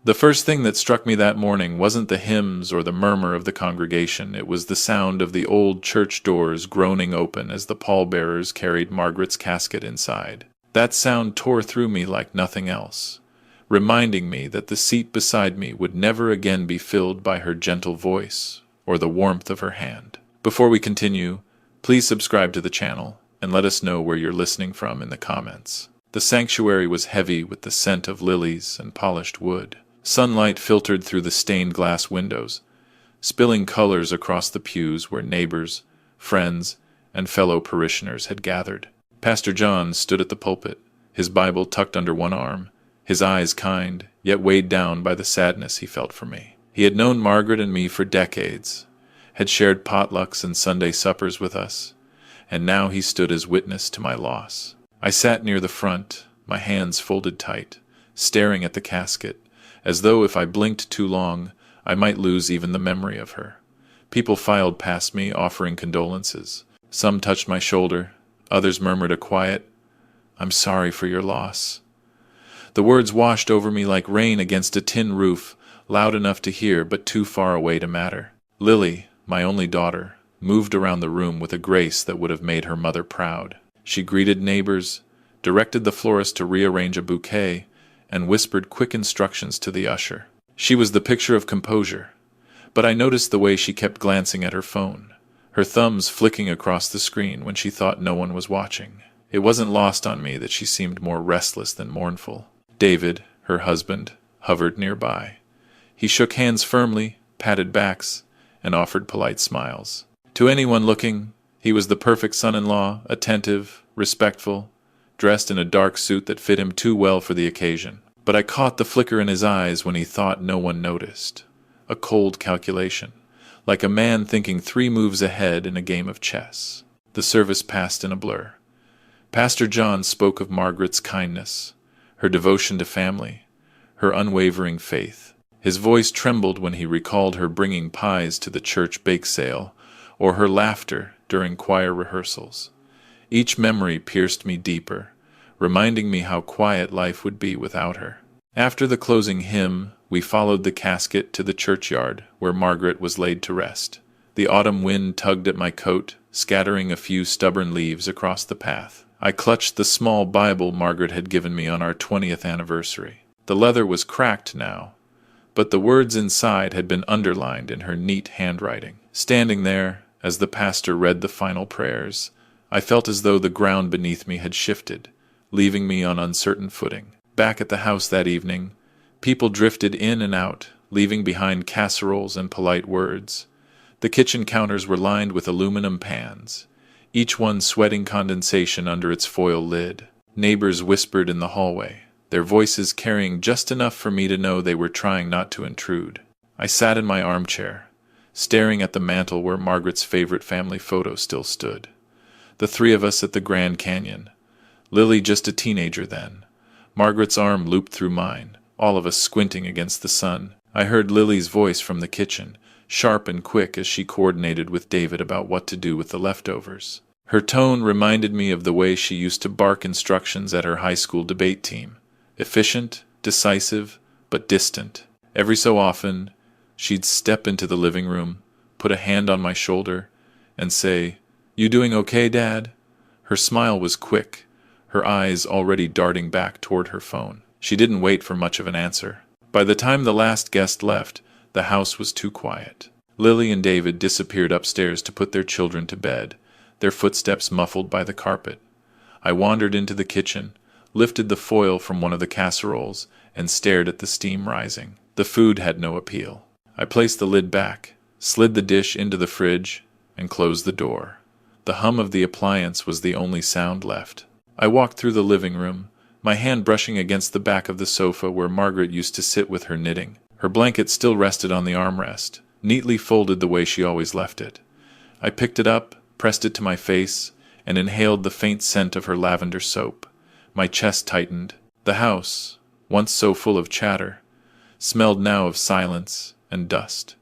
The first thing that struck me that morning wasn't the hymns or the murmur of the congregation. It was the sound of the old church doors groaning open as the pallbearers carried Margaret's casket inside. That sound tore through me like nothing else, reminding me that the seat beside me would never again be filled by her gentle voice or the warmth of her hand. Before we continue, please subscribe to the channel and let us know where you're listening from in the comments. The sanctuary was heavy with the scent of lilies and polished wood. Sunlight filtered through the stained glass windows, spilling colors across the pews where neighbors, friends, and fellow parishioners had gathered. Pastor John stood at the pulpit, his Bible tucked under one arm, his eyes kind, yet weighed down by the sadness he felt for me. He had known Margaret and me for decades, had shared potlucks and Sunday suppers with us, and now he stood as witness to my loss. I sat near the front, my hands folded tight, staring at the casket, as though if I blinked too long, I might lose even the memory of her. People filed past me, offering condolences. Some touched my shoulder, others murmured a quiet, "I'm sorry for your loss." The words washed over me like rain against a tin roof, loud enough to hear but too far away to matter. Lily, my only daughter, moved around the room with a grace that would have made her mother proud. She greeted neighbors, directed the florist to rearrange a bouquet, and whispered quick instructions to the usher. She was the picture of composure, but I noticed the way she kept glancing at her phone, her thumbs flicking across the screen when she thought no one was watching. It wasn't lost on me that she seemed more restless than mournful. David, her husband, hovered nearby. He shook hands firmly, patted backs, and offered polite smiles. To anyone looking, he was the perfect son-in-law, attentive, respectful, dressed in a dark suit that fit him too well for the occasion. But I caught the flicker in his eyes when he thought no one noticed. A cold calculation, like a man thinking 3 moves ahead in a game of chess. The service passed in a blur. Pastor John spoke of Margaret's kindness, her devotion to family, her unwavering faith. His voice trembled when he recalled her bringing pies to the church bake sale, or her laughter during choir rehearsals. Each memory pierced me deeper, reminding me how quiet life would be without her. After the closing hymn, we followed the casket to the churchyard, where Margaret was laid to rest. The autumn wind tugged at my coat, scattering a few stubborn leaves across the path. I clutched the small Bible Margaret had given me on our 20th anniversary. The leather was cracked now, but the words inside had been underlined in her neat handwriting. Standing there, as the pastor read the final prayers, I felt as though the ground beneath me had shifted, leaving me on uncertain footing. Back at the house that evening, people drifted in and out, leaving behind casseroles and polite words. The kitchen counters were lined with aluminum pans, each one sweating condensation under its foil lid. Neighbors whispered in the hallway, their voices carrying just enough for me to know they were trying not to intrude. I sat in my armchair, staring at the mantel where Margaret's favorite family photo still stood. The 3 of us at the Grand Canyon. Lily just a teenager then. Margaret's arm looped through mine, all of us squinting against the sun. I heard Lily's voice from the kitchen, sharp and quick as she coordinated with David about what to do with the leftovers. Her tone reminded me of the way she used to bark instructions at her high school debate team. Efficient, decisive, but distant. Every so often, she'd step into the living room, put a hand on my shoulder, and say, "You doing okay, Dad?" Her smile was quick, her eyes already darting back toward her phone. She didn't wait for much of an answer. By the time the last guest left, the house was too quiet. Lily and David disappeared upstairs to put their children to bed, their footsteps muffled by the carpet. I wandered into the kitchen, lifted the foil from one of the casseroles, and stared at the steam rising. The food had no appeal. I placed the lid back, slid the dish into the fridge, and closed the door. The hum of the appliance was the only sound left. I walked through the living room, my hand brushing against the back of the sofa where Margaret used to sit with her knitting. Her blanket still rested on the armrest, neatly folded the way she always left it. I picked it up, pressed it to my face, and inhaled the faint scent of her lavender soap. My chest tightened. The house, once so full of chatter, smelled now of silence and dust.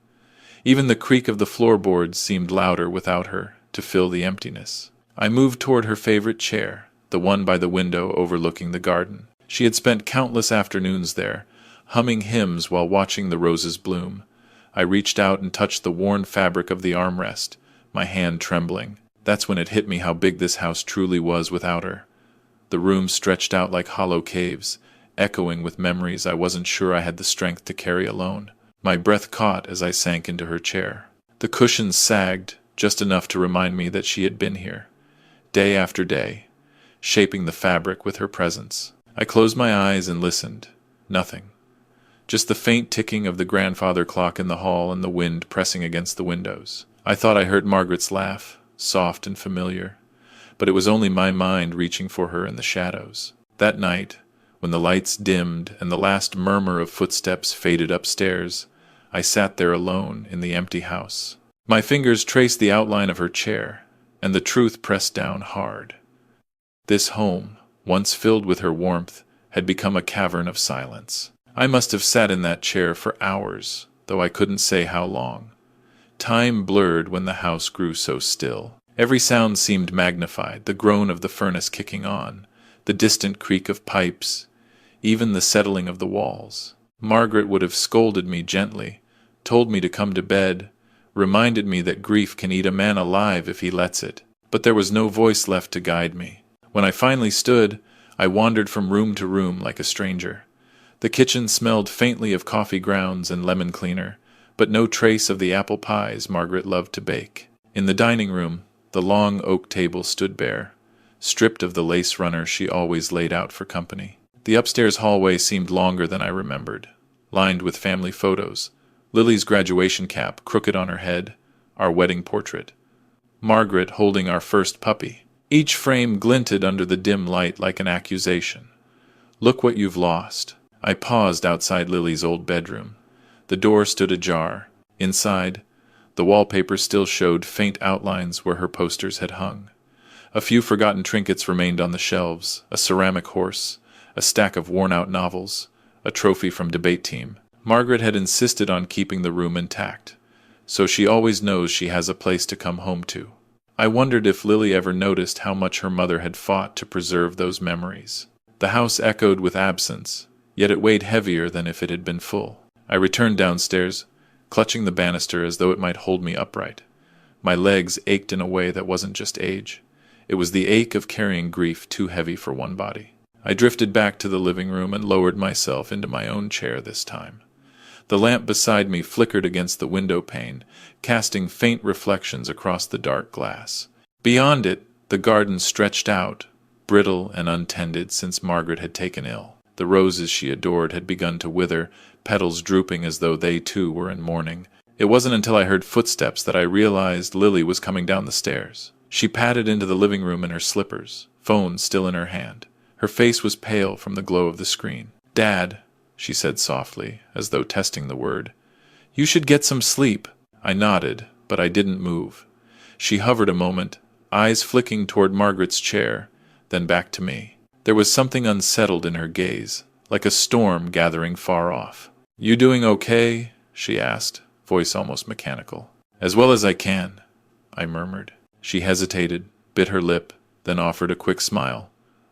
Even the creak of the floorboards seemed louder without her, to fill the emptiness. I moved toward her favorite chair, the one by the window overlooking the garden. She had spent countless afternoons there, humming hymns while watching the roses bloom. I reached out and touched the worn fabric of the armrest, my hand trembling. That's when it hit me how big this house truly was without her. The room stretched out like hollow caves, echoing with memories I wasn't sure I had the strength to carry alone. My breath caught as I sank into her chair. The cushions sagged, just enough to remind me that she had been here, day after day, shaping the fabric with her presence. I closed my eyes and listened. Nothing. Just the faint ticking of the grandfather clock in the hall and the wind pressing against the windows. I thought I heard Margaret's laugh, soft and familiar, but it was only my mind reaching for her in the shadows. That night, when the lights dimmed and the last murmur of footsteps faded upstairs, I sat there alone in the empty house. My fingers traced the outline of her chair, and the truth pressed down hard. This home, once filled with her warmth, had become a cavern of silence. I must have sat in that chair for hours, though I couldn't say how long. Time blurred when the house grew so still. Every sound seemed magnified, the groan of the furnace kicking on, the distant creak of pipes, even the settling of the walls. Margaret would have scolded me gently, told me to come to bed, reminded me that grief can eat a man alive if he lets it. But there was no voice left to guide me. When I finally stood, I wandered from room to room like a stranger. The kitchen smelled faintly of coffee grounds and lemon cleaner, but no trace of the apple pies Margaret loved to bake. In the dining room, the long oak table stood bare, stripped of the lace runner she always laid out for company. The upstairs hallway seemed longer than I remembered, lined with family photos, Lily's graduation cap crooked on her head, our wedding portrait, Margaret holding our first puppy. Each frame glinted under the dim light like an accusation. "Look what you've lost." I paused outside Lily's old bedroom. The door stood ajar. Inside, the wallpaper still showed faint outlines where her posters had hung. A few forgotten trinkets remained on the shelves, a ceramic horse, a stack of worn-out novels, a trophy from debate team. Margaret had insisted on keeping the room intact, so she always knows she has a place to come home to. I wondered if Lily ever noticed how much her mother had fought to preserve those memories. The house echoed with absence, yet it weighed heavier than if it had been full. I returned downstairs, clutching the banister as though it might hold me upright. My legs ached in a way that wasn't just age. It was the ache of carrying grief too heavy for one body. I drifted back to the living room and lowered myself into my own chair this time. The lamp beside me flickered against the window pane, casting faint reflections across the dark glass. Beyond it, the garden stretched out, brittle and untended since Margaret had taken ill. The roses she adored had begun to wither, petals drooping as though they too were in mourning. It wasn't until I heard footsteps that I realized Lily was coming down the stairs. She padded into the living room in her slippers, phone still in her hand. Her face was pale from the glow of the screen. "Dad," she said softly, as though testing the word, "you should get some sleep." I nodded, but I didn't move. She hovered a moment, eyes flicking toward Margaret's chair, then back to me. There was something unsettled in her gaze, like a storm gathering far off. "You doing okay?" she asked, voice almost mechanical. "As well as I can," I murmured. She hesitated, bit her lip, then offered a quick smile.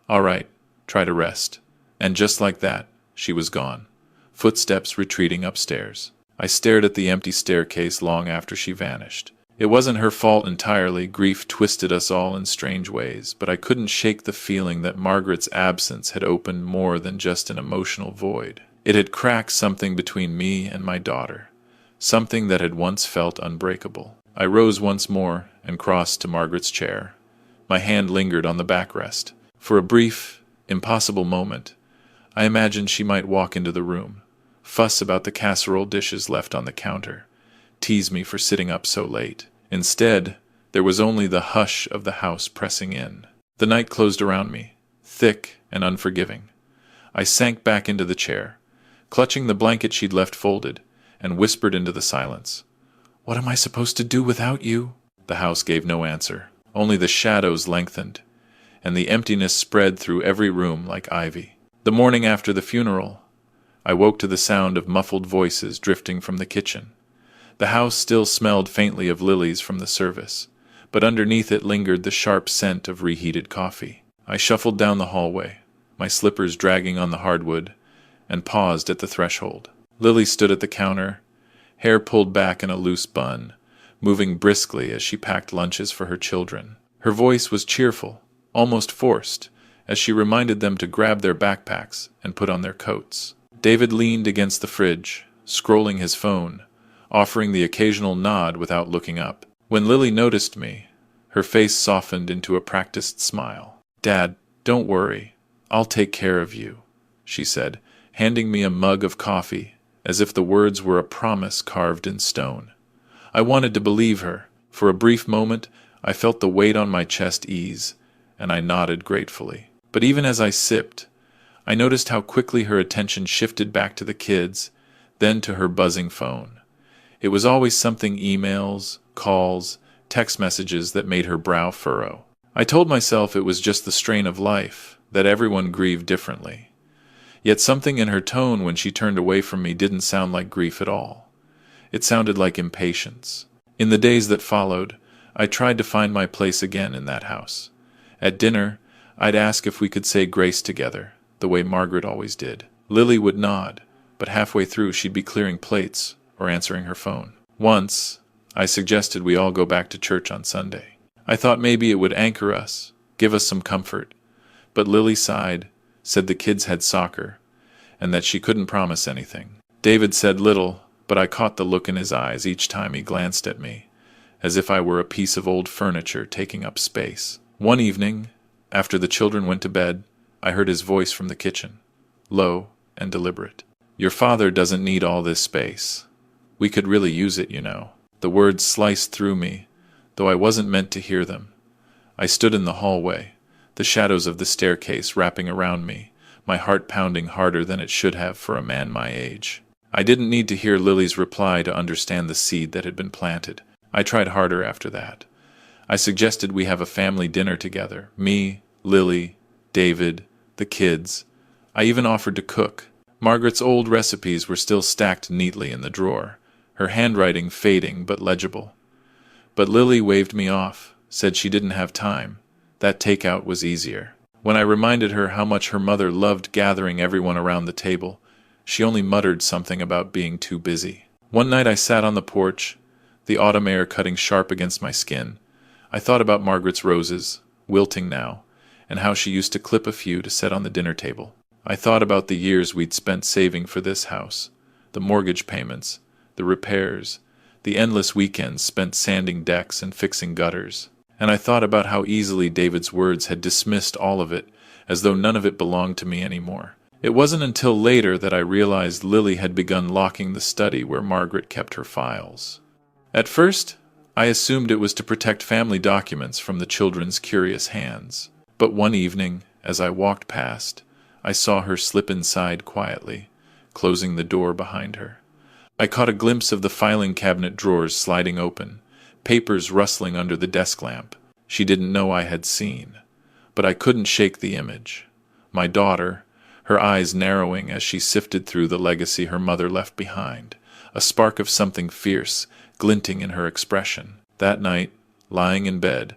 "All right, try to rest." And just like that, she was gone, footsteps retreating upstairs. I stared at the empty staircase long after she vanished. It wasn't her fault entirely, grief twisted us all in strange ways, but I couldn't shake the feeling that Margaret's absence had opened more than just an emotional void. It had cracked something between me and my daughter, something that had once felt unbreakable. I rose once more and crossed to Margaret's chair. My hand lingered on the backrest. For a brief, impossible moment, I imagined she might walk into the room, fuss about the casserole dishes left on the counter, tease me for sitting up so late. Instead, there was only the hush of the house pressing in. The night closed around me, thick and unforgiving. I sank back into the chair, clutching the blanket she'd left folded, and whispered into the silence, "What am I supposed to do without you?" The house gave no answer. Only the shadows lengthened, and the emptiness spread through every room like ivy. The morning after the funeral, I woke to the sound of muffled voices drifting from the kitchen. The house still smelled faintly of lilies from the service, but underneath it lingered the sharp scent of reheated coffee. I shuffled down the hallway, my slippers dragging on the hardwood, and paused at the threshold. Lily stood at the counter, hair pulled back in a loose bun, moving briskly as she packed lunches for her children. Her voice was cheerful, almost forced, as she reminded them to grab their backpacks and put on their coats. David leaned against the fridge, scrolling his phone, offering the occasional nod without looking up. When Lily noticed me, her face softened into a practiced smile. "Dad, don't worry. I'll take care of you," she said, handing me a mug of coffee, as if the words were a promise carved in stone. I wanted to believe her. For a brief moment, I felt the weight on my chest ease, and I nodded gratefully. But even as I sipped, I noticed how quickly her attention shifted back to the kids, then to her buzzing phone. It was always something: emails, calls, text messages that made her brow furrow. I told myself it was just the strain of life, that everyone grieved differently. Yet something in her tone when she turned away from me didn't sound like grief at all. It sounded like impatience. In the days that followed, I tried to find my place again in that house. At dinner, I'd ask if we could say grace together, the way Margaret always did. Lily would nod, but halfway through she'd be clearing plates or answering her phone. Once, I suggested we all go back to church on Sunday. I thought maybe it would anchor us, give us some comfort. But Lily sighed, said the kids had soccer, and that she couldn't promise anything. David said little, but I caught the look in his eyes each time he glanced at me, as if I were a piece of old furniture taking up space. One evening, after the children went to bed, I heard his voice from the kitchen, low and deliberate. "Your father doesn't need all this space. We could really use it, you know." The words sliced through me, though I wasn't meant to hear them. I stood in the hallway, the shadows of the staircase wrapping around me, my heart pounding harder than it should have for a man my age. I didn't need to hear Lily's reply to understand the seed that had been planted. I tried harder after that. I suggested we have a family dinner together. Me, Lily, David, the kids. I even offered to cook. Margaret's old recipes were still stacked neatly in the drawer, her handwriting fading but legible. But Lily waved me off, said she didn't have time. That takeout was easier. When I reminded her how much her mother loved gathering everyone around the table, she only muttered something about being too busy. One night I sat on the porch, the autumn air cutting sharp against my skin. I thought about Margaret's roses, wilting now, and how she used to clip a few to set on the dinner table. I thought about the years we'd spent saving for this house, the mortgage payments, the repairs, the endless weekends spent sanding decks and fixing gutters. And I thought about how easily David's words had dismissed all of it, as though none of it belonged to me anymore. It wasn't until later that I realized Lily had begun locking the study where Margaret kept her files. At first, I assumed it was to protect family documents from the children's curious hands. But one evening, as I walked past, I saw her slip inside quietly, closing the door behind her. I caught a glimpse of the filing cabinet drawers sliding open, papers rustling under the desk lamp. She didn't know I had seen, but I couldn't shake the image. My daughter, her eyes narrowing as she sifted through the legacy her mother left behind, a spark of something fierce glinting in her expression. That night, lying in bed,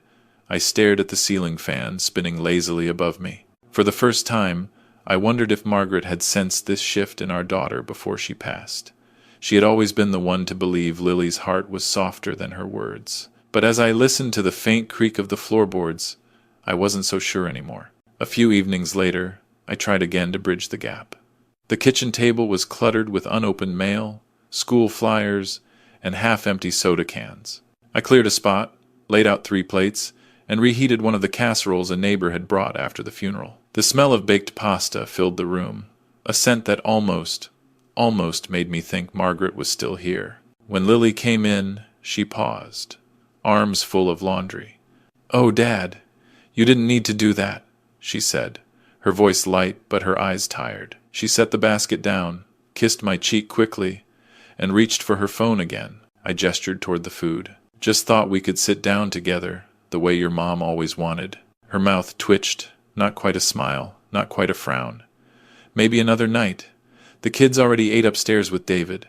I stared at the ceiling fan spinning lazily above me. For the first time, I wondered if Margaret had sensed this shift in our daughter before she passed. She had always been the one to believe Lily's heart was softer than her words. But as I listened to the faint creak of the floorboards, I wasn't so sure anymore. A few evenings later, I tried again to bridge the gap. The kitchen table was cluttered with unopened mail, school flyers, and half-empty soda cans. I cleared a spot, laid out 3 plates, and reheated one of the casseroles a neighbor had brought after the funeral. The smell of baked pasta filled the room, a scent that almost made me think Margaret was still here. When Lily came in, she paused, arms full of laundry. "Oh, Dad, you didn't need to do that," she said, her voice light but her eyes tired. She set the basket down, kissed my cheek quickly, and reached for her phone again. I gestured toward the food. "Just thought we could sit down together, the way your mom always wanted." Her mouth twitched, not quite a smile, not quite a frown. "Maybe another night. The kids already ate upstairs with David.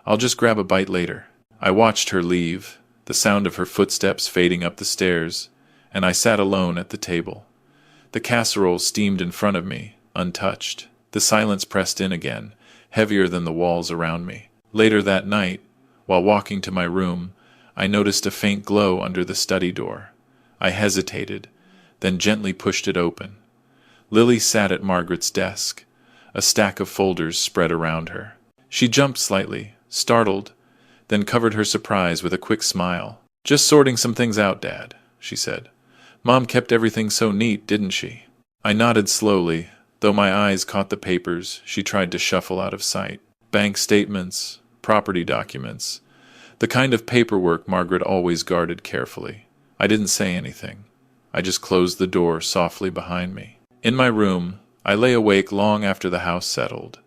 I'll just grab a bite later." I watched her leave, the sound of her footsteps fading up the stairs, and I sat alone at the table. The casserole steamed in front of me, untouched. The The silence pressed in again, heavier than the walls around me. Later that night, while walking to my room, I noticed a faint glow under the study door. I hesitated, then gently pushed it open. Lily sat at Margaret's desk, a stack of folders spread around her. She jumped slightly, startled, then covered her surprise with a quick smile. "Just sorting some things out, Dad," she said. "Mom kept everything so neat, didn't she?" I nodded slowly, though my eyes caught the papers she tried to shuffle out of sight. Bank statements, property documents, the kind of paperwork Margaret always guarded carefully. I didn't say anything. I just closed the door softly behind me. In my room, I lay awake long after the house settled.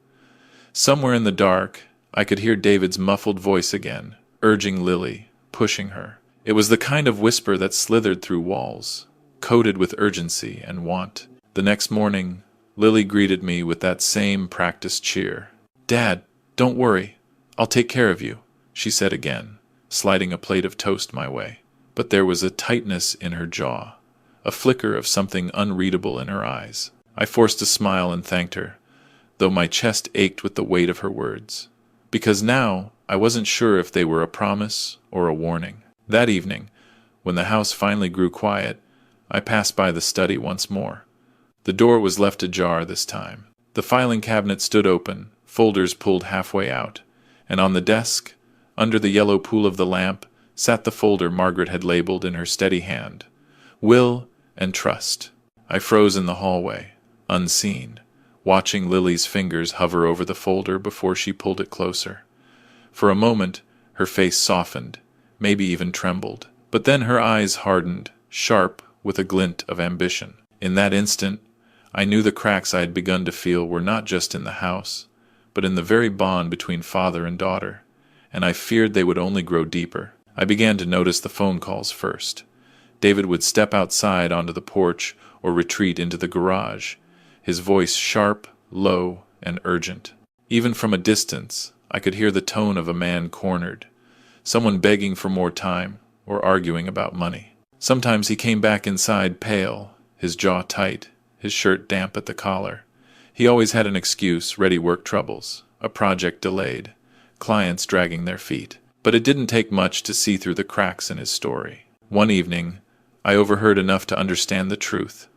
Somewhere in the dark, I could hear David's muffled voice again, urging Lily, pushing her. It was the kind of whisper that slithered through walls, coated with urgency and want. The next morning, Lily greeted me with that same practiced cheer. "Dad, don't worry. I'll take care of you," she said again, sliding a plate of toast my way. But there was a tightness in her jaw, a flicker of something unreadable in her eyes. I forced a smile and thanked her, though my chest ached with the weight of her words. Because now I wasn't sure if they were a promise or a warning. That evening, when the house finally grew quiet, I passed by the study once more. The door was left ajar this time. The filing cabinet stood open, folders pulled halfway out, and on the desk, under the yellow pool of the lamp, sat the folder Margaret had labeled in her steady hand, "Will and Trust." I froze in the hallway, unseen, watching Lily's fingers hover over the folder before she pulled it closer. For a moment, her face softened, maybe even trembled. But then her eyes hardened, sharp with a glint of ambition. In that instant, I knew the cracks I had begun to feel were not just in the house, but in the very bond between father and daughter, and I feared they would only grow deeper. I began to notice the phone calls first. David would step outside onto the porch or retreat into the garage, his voice sharp, low, and urgent. Even from a distance, I could hear the tone of a man cornered, someone begging for more time or arguing about money. Sometimes he came back inside pale, his jaw tight, his shirt damp at the collar. He always had an excuse: ready work troubles, a project delayed, clients dragging their feet. But it didn't take much to see through the cracks in his story. One evening, I overheard enough to understand the truth.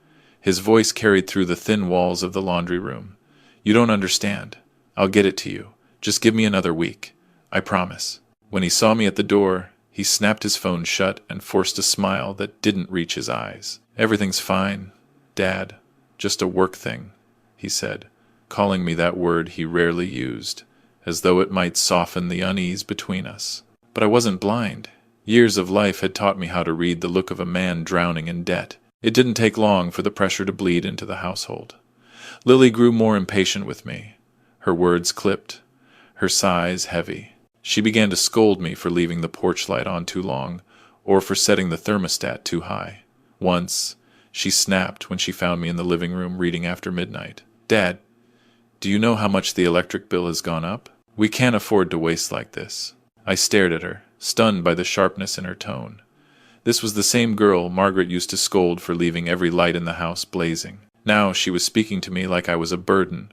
His voice carried through the thin walls of the laundry room. "You don't understand. I'll get it to you. Just give me another week. I promise." When he saw me at the door, he snapped his phone shut and forced a smile that didn't reach his eyes. "Everything's fine, Dad. Just a work thing," he said, calling me that word he rarely used, as though it might soften the unease between us. But I wasn't blind. Years of life had taught me how to read the look of a man drowning in debt. It didn't take long for the pressure to bleed into the household. Lily grew more impatient with me. Her words clipped, her sighs heavy. She began to scold me for leaving the porch light on too long, or for setting the thermostat too high. Once, she snapped when she found me in the living room reading after midnight. "Dad, do you know how much the electric bill has gone up? We can't afford to waste like this." I stared at her, stunned by the sharpness in her tone. This was the same girl Margaret used to scold for leaving every light in the house blazing. Now she was speaking to me like I was a burden,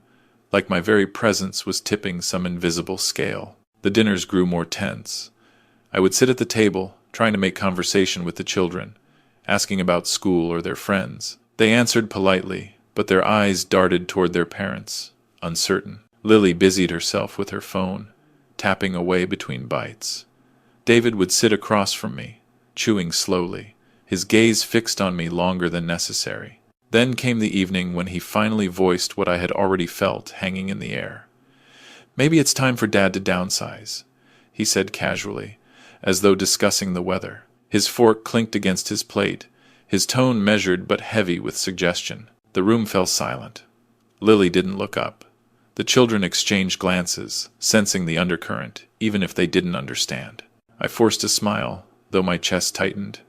like my very presence was tipping some invisible scale. The dinners grew more tense. I would sit at the table, trying to make conversation with the children, asking about school or their friends. They answered politely, but their eyes darted toward their parents, uncertain. Lily busied herself with her phone, tapping away between bites. David would sit across from me, chewing slowly, his gaze fixed on me longer than necessary. Then came the evening when he finally voiced what I had already felt hanging in the air. "Maybe it's time for Dad to downsize," he said casually, as though discussing the weather. His fork clinked against his plate, his tone measured but heavy with suggestion. The room fell silent. Lily didn't look up. The children exchanged glances, sensing the undercurrent, even if they didn't understand. I forced a smile, though my chest tightened.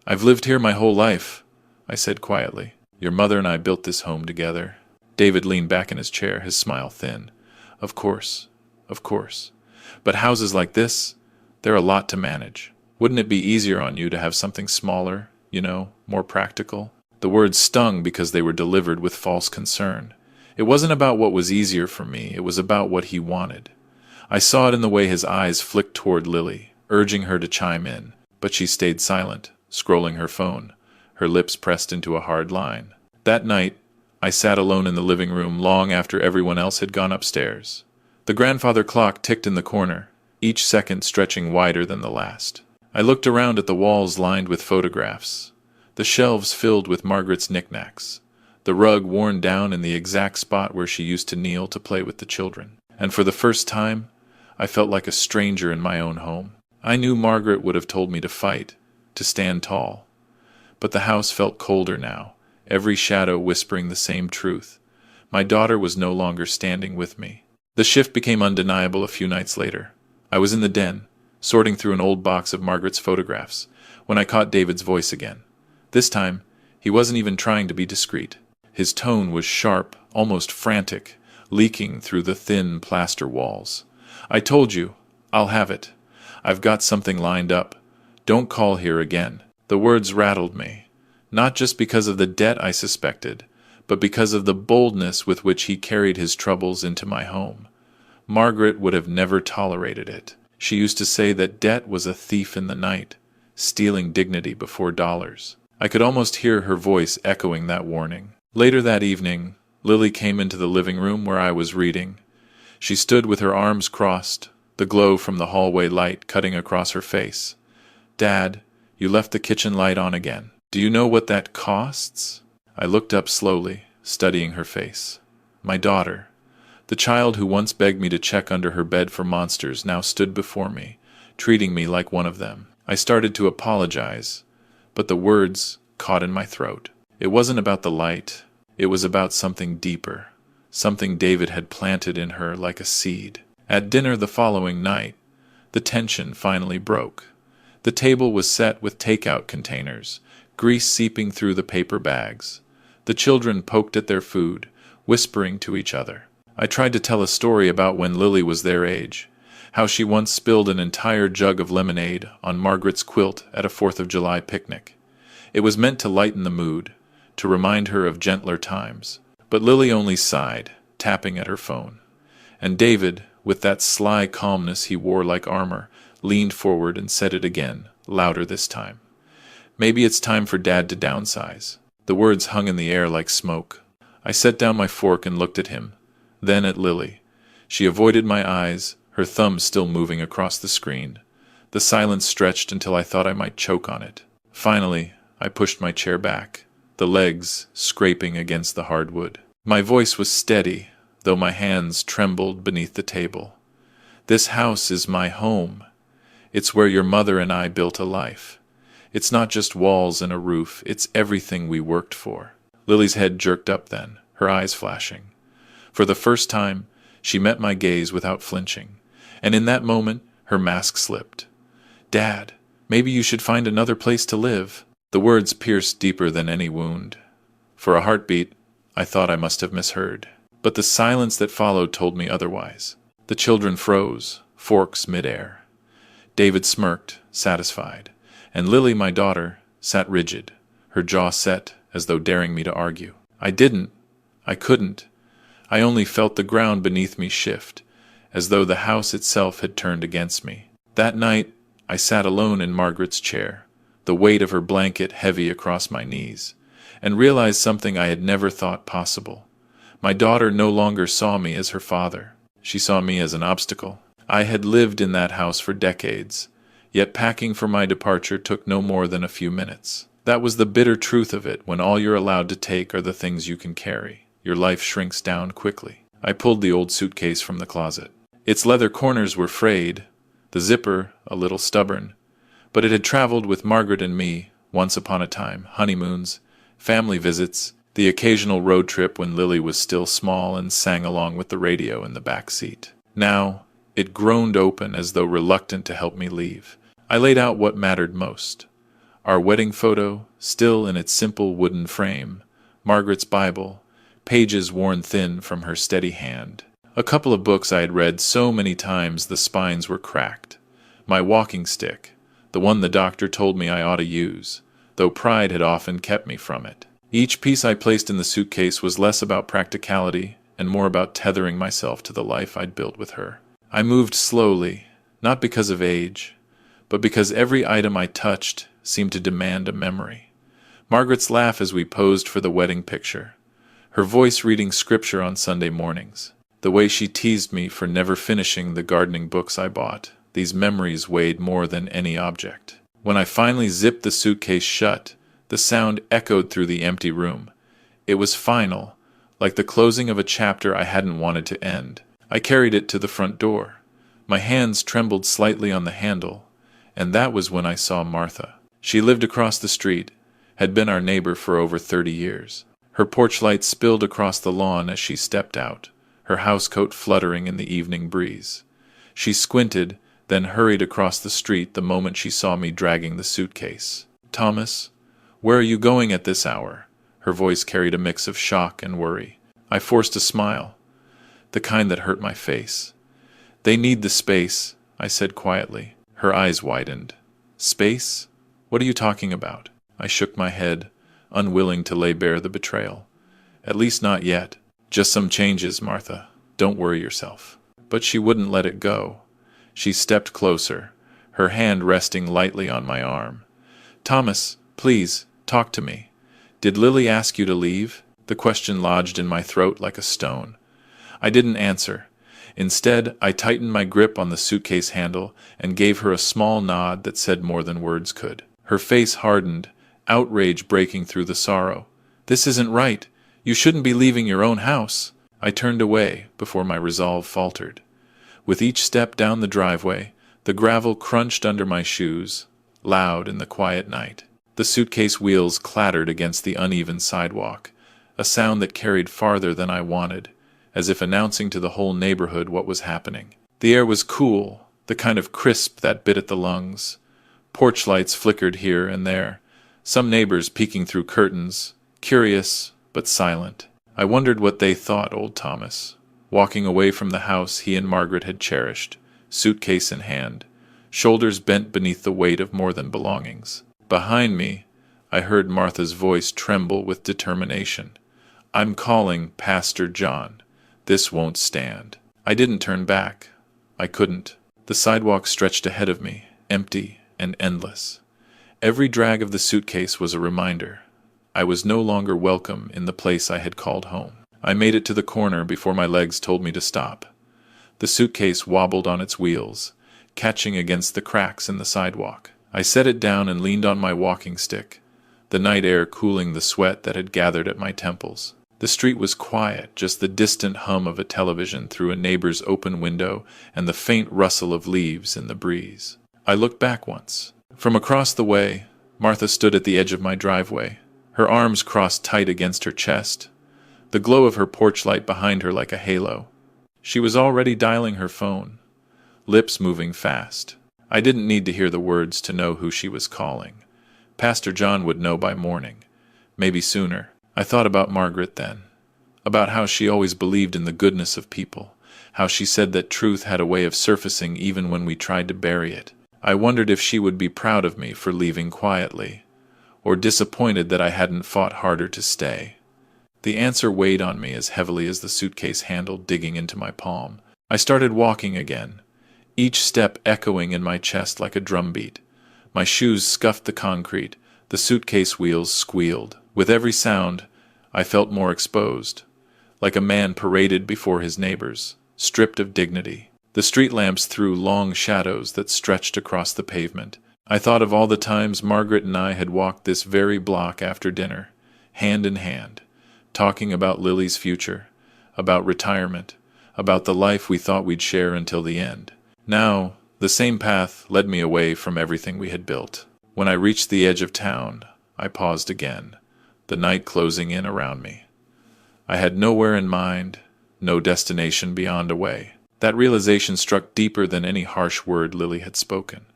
"I've lived here my whole life," I said quietly. "Your mother and I built this home together." David leaned back in his chair, his smile thin. Of course. But houses like this, they're a lot to manage. Wouldn't it be easier on you to have something smaller, more practical?" The words stung because they were delivered with false concern. It wasn't about what was easier for me, it was about what he wanted. I saw it in the way his eyes flicked toward Lily, urging her to chime in, but she stayed silent, scrolling her phone, her lips pressed into a hard line. That night, I sat alone in the living room long after everyone else had gone upstairs. The grandfather clock ticked in the corner, each second stretching wider than the last. I looked around at the walls lined with photographs, the shelves filled with Margaret's knickknacks, the rug worn down in the exact spot where she used to kneel to play with the children. And for the first time, I felt like a stranger in my own home. I knew Margaret would have told me to fight, to stand tall. But the house felt colder now, every shadow whispering the same truth. My daughter was no longer standing with me. The shift became undeniable a few nights later. I was in the den, sorting through an old box of Margaret's photographs, when I caught David's voice again. This time, he wasn't even trying to be discreet. His tone was sharp, almost frantic, leaking through the thin plaster walls. "I told you, I'll have it. I've got something lined up. Don't call here again." The words rattled me, not just because of the debt I suspected, but because of the boldness with which he carried his troubles into my home. Margaret would have never tolerated it. She used to say that debt was a thief in the night, stealing dignity before dollars. I could almost hear her voice echoing that warning. Later that evening, Lily came into the living room where I was reading. She stood with her arms crossed, the glow from the hallway light cutting across her face. "Dad, you left the kitchen light on again. Do you know what that costs?" I looked up slowly, studying her face. My daughter, the child who once begged me to check under her bed for monsters, now stood before me, treating me like one of them. I started to apologize, but the words caught in my throat. It wasn't about the light. It was about something deeper, something David had planted in her like a seed. At dinner the following night, the tension finally broke. The table was set with takeout containers, grease seeping through the paper bags. The children poked at their food, whispering to each other. I tried to tell a story about when Lily was their age, how she once spilled an entire jug of lemonade on Margaret's quilt at a 4th of July picnic. It was meant to lighten the mood, to remind her of gentler times. But Lily only sighed, tapping at her phone. And David, with that sly calmness he wore like armor, leaned forward and said it again, louder this time. "Maybe it's time for Dad to downsize." The words hung in the air like smoke. I set down my fork and looked at him, then at Lily. She avoided my eyes, her thumb still moving across the screen. The silence stretched until I thought I might choke on it. Finally, I pushed my chair back, the legs scraping against the hardwood. My voice was steady, though my hands trembled beneath the table. "This house is my home. It's where your mother and I built a life. It's not just walls and a roof, it's everything we worked for." Lily's head jerked up then, her eyes flashing. For the first time, she met my gaze without flinching, and in that moment, her mask slipped. "Dad, maybe you should find another place to live." The words pierced deeper than any wound. For a heartbeat, I thought I must have misheard. But the silence that followed told me otherwise. The children froze, forks midair. David smirked, satisfied, and Lily, my daughter, sat rigid, her jaw set as though daring me to argue. I couldn't. I only felt the ground beneath me shift, as though the house itself had turned against me. That night, I sat alone in Margaret's chair, the weight of her blanket heavy across my knees, and realized something I had never thought possible. My daughter no longer saw me as her father. She saw me as an obstacle. I had lived in that house for decades, yet packing for my departure took no more than a few minutes. That was the bitter truth of it. When all you're allowed to take are the things you can carry, your life shrinks down quickly. I pulled the old suitcase from the closet. Its leather corners were frayed, the zipper a little stubborn, but it had traveled with Margaret and me, once upon a time, honeymoons, family visits, the occasional road trip when Lily was still small and sang along with the radio in the back seat. Now, it groaned open as though reluctant to help me leave. I laid out what mattered most. Our wedding photo, still in its simple wooden frame, Margaret's Bible, pages worn thin from her steady hand. A couple of books I had read so many times the spines were cracked. My walking stick, the one the doctor told me I ought to use, though pride had often kept me from it. Each piece I placed in the suitcase was less about practicality and more about tethering myself to the life I'd built with her. I moved slowly, not because of age, but because every item I touched seemed to demand a memory. Margaret's laugh as we posed for the wedding picture, her voice reading scripture on Sunday mornings, the way she teased me for never finishing the gardening books I bought. These memories weighed more than any object. When I finally zipped the suitcase shut, the sound echoed through the empty room. It was final, like the closing of a chapter I hadn't wanted to end. I carried it to the front door. My hands trembled slightly on the handle, and that was when I saw Martha. She lived across the street, had been our neighbor for over 30 years. Her porch light spilled across the lawn as she stepped out, her housecoat fluttering in the evening breeze. She squinted, then hurried across the street the moment she saw me dragging the suitcase. "Thomas, where are you going at this hour?" Her voice carried a mix of shock and worry. I forced a smile, the kind that hurt my face. "They need the space," I said quietly. Her eyes widened. "Space? What are you talking about?" I shook my head, unwilling to lay bare the betrayal. "At least not yet. Just some changes, Martha. Don't worry yourself." But she wouldn't let it go. She stepped closer, her hand resting lightly on my arm. "Thomas, please, talk to me. Did Lily ask you to leave?" The question lodged in my throat like a stone. I didn't answer. Instead, I tightened my grip on the suitcase handle and gave her a small nod that said more than words could. Her face hardened, outrage breaking through the sorrow. "This isn't right. You shouldn't be leaving your own house." I turned away before my resolve faltered. With each step down the driveway, the gravel crunched under my shoes, loud in the quiet night. The suitcase wheels clattered against the uneven sidewalk, a sound that carried farther than I wanted, as if announcing to the whole neighborhood what was happening. The air was cool, the kind of crisp that bit at the lungs. Porch lights flickered here and there, some neighbors peeking through curtains, curious but silent. I wondered what they thought, old Thomas, walking away from the house he and Margaret had cherished, suitcase in hand, shoulders bent beneath the weight of more than belongings. Behind me, I heard Martha's voice tremble with determination. "I'm calling Pastor John. This won't stand." I didn't turn back. I couldn't. The sidewalk stretched ahead of me, empty and endless. Every drag of the suitcase was a reminder. I was no longer welcome in the place I had called home. I made it to the corner before my legs told me to stop. The suitcase wobbled on its wheels, catching against the cracks in the sidewalk. I set it down and leaned on my walking stick, the night air cooling the sweat that had gathered at my temples. The street was quiet, just the distant hum of a television through a neighbor's open window and the faint rustle of leaves in the breeze. I looked back once. From across the way, Martha stood at the edge of my driveway, her arms crossed tight against her chest, the glow of her porch light behind her like a halo. She was already dialing her phone, lips moving fast. I didn't need to hear the words to know who she was calling. Pastor John would know by morning, maybe sooner. I thought about Margaret then, about how she always believed in the goodness of people, how she said that truth had a way of surfacing even when we tried to bury it. I wondered if she would be proud of me for leaving quietly, or disappointed that I hadn't fought harder to stay. The answer weighed on me as heavily as the suitcase handle digging into my palm. I started walking again, each step echoing in my chest like a drumbeat. My shoes scuffed the concrete, the suitcase wheels squealed. With every sound, I felt more exposed, like a man paraded before his neighbors, stripped of dignity. The street lamps threw long shadows that stretched across the pavement. I thought of all the times Margaret and I had walked this very block after dinner, hand in hand, talking about Lily's future, about retirement, about the life we thought we'd share until the end. Now, the same path led me away from everything we had built. When I reached the edge of town, I paused again, the night closing in around me. I had nowhere in mind, no destination beyond a way. That realization struck deeper than any harsh word Lily had spoken.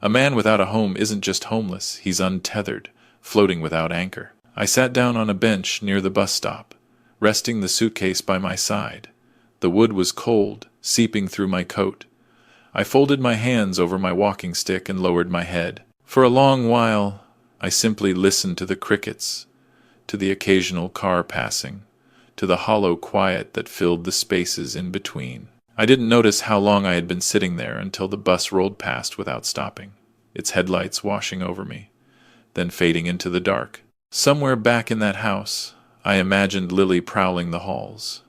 A man without a home isn't just homeless, he's untethered, floating without anchor. I sat down on a bench near the bus stop, resting the suitcase by my side. The wood was cold, seeping through my coat. I folded my hands over my walking stick and lowered my head. For a long while, I simply listened to the crickets, to the occasional car passing, to the hollow quiet that filled the spaces in between. I didn't notice how long I had been sitting there until the bus rolled past without stopping, its headlights washing over me, then fading into the dark. Somewhere back in that house, I imagined Lily prowling the halls.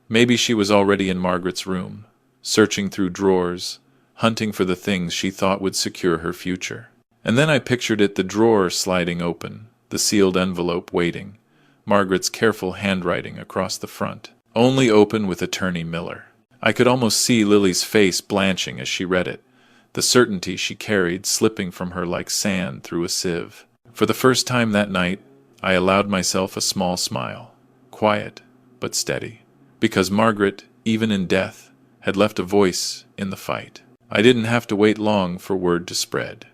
Maybe she was already in Margaret's room, searching through drawers, hunting for the things she thought would secure her future. And then I pictured the drawer sliding open, the sealed envelope waiting, Margaret's careful handwriting across the front, only open with Attorney Miller. I could almost see Lily's face blanching as she read it, the certainty she carried slipping from her like sand through a sieve. For the first time that night, I allowed myself a small smile, quiet but steady, because Margaret, even in death, had left a voice in the fight. I didn't have to wait long for word to spread.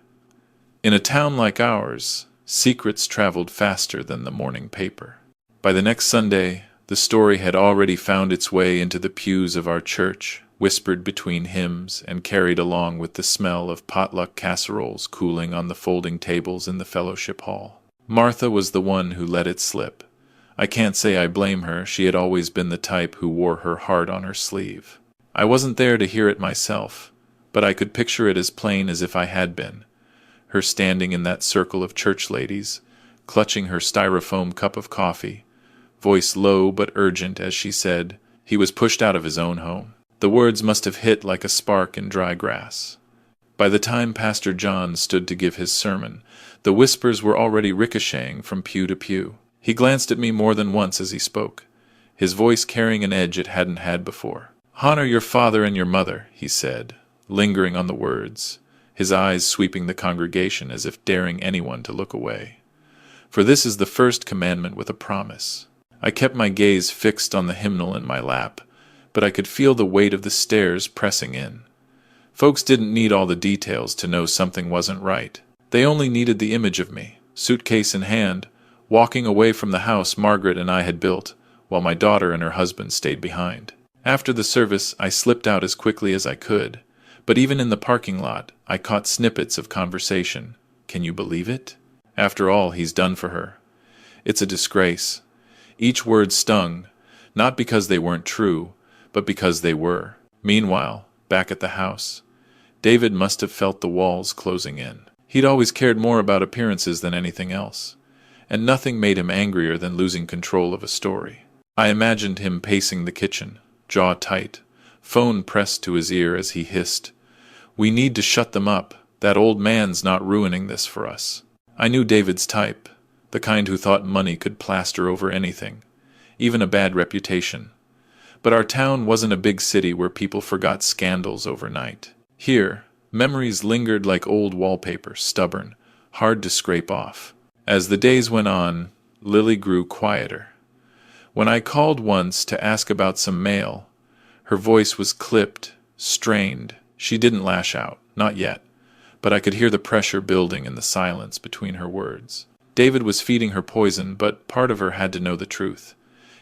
In a town like ours, secrets traveled faster than the morning paper. By the next Sunday, the story had already found its way into the pews of our church, whispered between hymns and carried along with the smell of potluck casseroles cooling on the folding tables in the fellowship hall. Martha was the one who let it slip. I can't say I blame her. She had always been the type who wore her heart on her sleeve. I wasn't there to hear it myself, but I could picture it as plain as if I had been. Her standing in that circle of church ladies, clutching her styrofoam cup of coffee, voice low but urgent as she said, he was pushed out of his own home. The words must have hit like a spark in dry grass. By the time Pastor John stood to give his sermon, the whispers were already ricocheting from pew to pew. He glanced at me more than once as he spoke, his voice carrying an edge it hadn't had before. "Honor your father and your mother," he said, lingering on the words, his eyes sweeping the congregation as if daring anyone to look away. "For this is the first commandment with a promise." I kept my gaze fixed on the hymnal in my lap, but I could feel the weight of the stairs pressing in. Folks didn't need all the details to know something wasn't right. They only needed the image of me, suitcase in hand, walking away from the house Margaret and I had built, while my daughter and her husband stayed behind. After the service, I slipped out as quickly as I could, but even in the parking lot, I caught snippets of conversation. "Can you believe it? After all he's done for her. It's a disgrace." Each word stung, not because they weren't true, but because they were. Meanwhile, back at the house, David must have felt the walls closing in. He'd always cared more about appearances than anything else, and nothing made him angrier than losing control of a story. I imagined him pacing the kitchen, jaw tight, phone pressed to his ear as he hissed, "We need to shut them up. That old man's not ruining this for us." I knew David's type, the kind who thought money could plaster over anything, even a bad reputation. But our town wasn't a big city where people forgot scandals overnight. Here, memories lingered like old wallpaper, stubborn, hard to scrape off. As the days went on, Lily grew quieter. When I called once to ask about some mail, her voice was clipped, strained. She didn't lash out, not yet, but I could hear the pressure building in the silence between her words. David was feeding her poison, but part of her had to know the truth.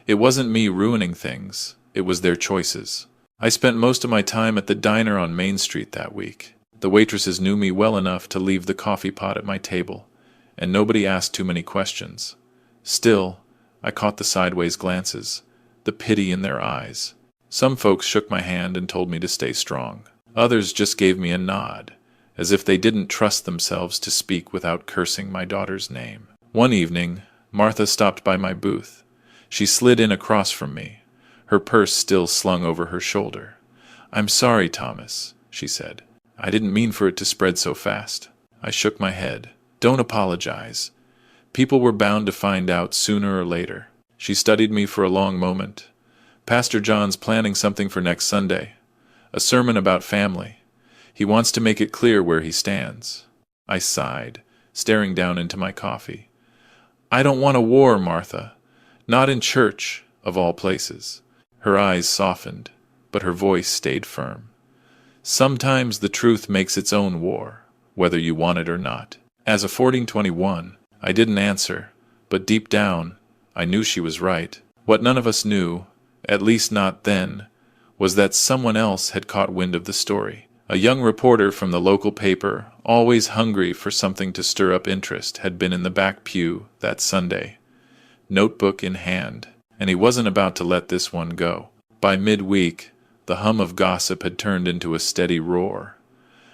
It wasn't me ruining things, it was their choices. I spent most of my time at the diner on Main Street that week. The waitresses knew me well enough to leave the coffee pot at my table, and nobody asked too many questions. Still, I caught the sideways glances, the pity in their eyes. Some folks shook my hand and told me to stay strong. Others just gave me a nod, as if they didn't trust themselves to speak without cursing my daughter's name. One evening, Martha stopped by my booth. She slid in across from me, her purse still slung over her shoulder. "I'm sorry, Thomas," she said. "I didn't mean for it to spread so fast." I shook my head. "Don't apologize. People were bound to find out sooner or later." She studied me for a long moment. "Pastor John's planning something for next Sunday. A sermon about family. He wants to make it clear where he stands." I sighed, staring down into my coffee. "I don't want a war, Martha. Not in church, of all places." Her eyes softened, but her voice stayed firm. "Sometimes the truth makes its own war, whether you want it or not." As a 1421, I didn't answer, but deep down, I knew she was right. What none of us knew, at least not then, was that someone else had caught wind of the story. A young reporter from the local paper, always hungry for something to stir up interest, had been in the back pew that Sunday, notebook in hand, and he wasn't about to let this one go. By midweek, the hum of gossip had turned into a steady roar.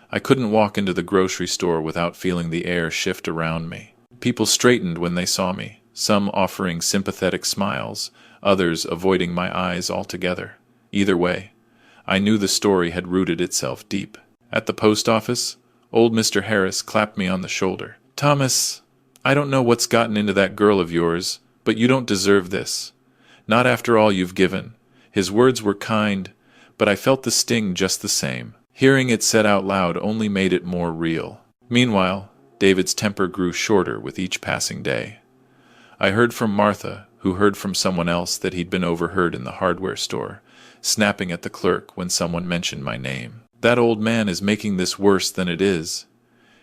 I couldn't walk into the grocery store without feeling the air shift around me. People straightened when they saw me, some offering sympathetic smiles, others avoiding my eyes altogether. Either way, I knew the story had rooted itself deep. At the post office, old Mr. Harris clapped me on the shoulder. "Thomas, I don't know what's gotten into that girl of yours, but you don't deserve this. Not after all you've given." His words were kind, but I felt the sting just the same. Hearing it said out loud only made it more real. Meanwhile, David's temper grew shorter with each passing day. I heard from Martha, who heard from someone else that he'd been overheard in the hardware store, snapping at the clerk when someone mentioned my name. "That old man is making this worse than it is,"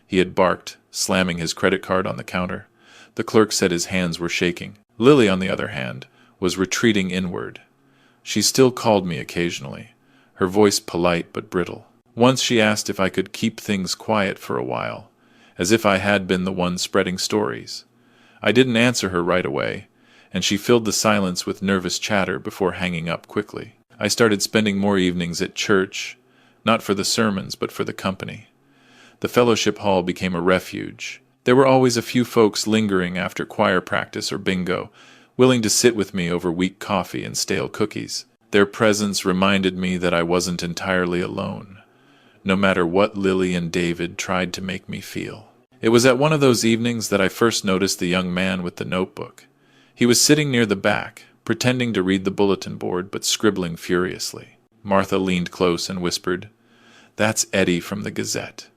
he had barked, slamming his credit card on the counter. The clerk said his hands were shaking. Lily, on the other hand, was retreating inward. She still called me occasionally, her voice polite but brittle. Once she asked if I could keep things quiet for a while, as if I had been the one spreading stories. I didn't answer her right away, and she filled the silence with nervous chatter before hanging up quickly. I started spending more evenings at church, not for the sermons but for the company. The fellowship hall became a refuge. There were always a few folks lingering after choir practice or bingo, willing to sit with me over weak coffee and stale cookies. Their presence reminded me that I wasn't entirely alone, no matter what Lily and David tried to make me feel. It was at one of those evenings that I first noticed the young man with the notebook. He was sitting near the back, pretending to read the bulletin board but scribbling furiously. Martha leaned close and whispered, "That's Eddie from the Gazette.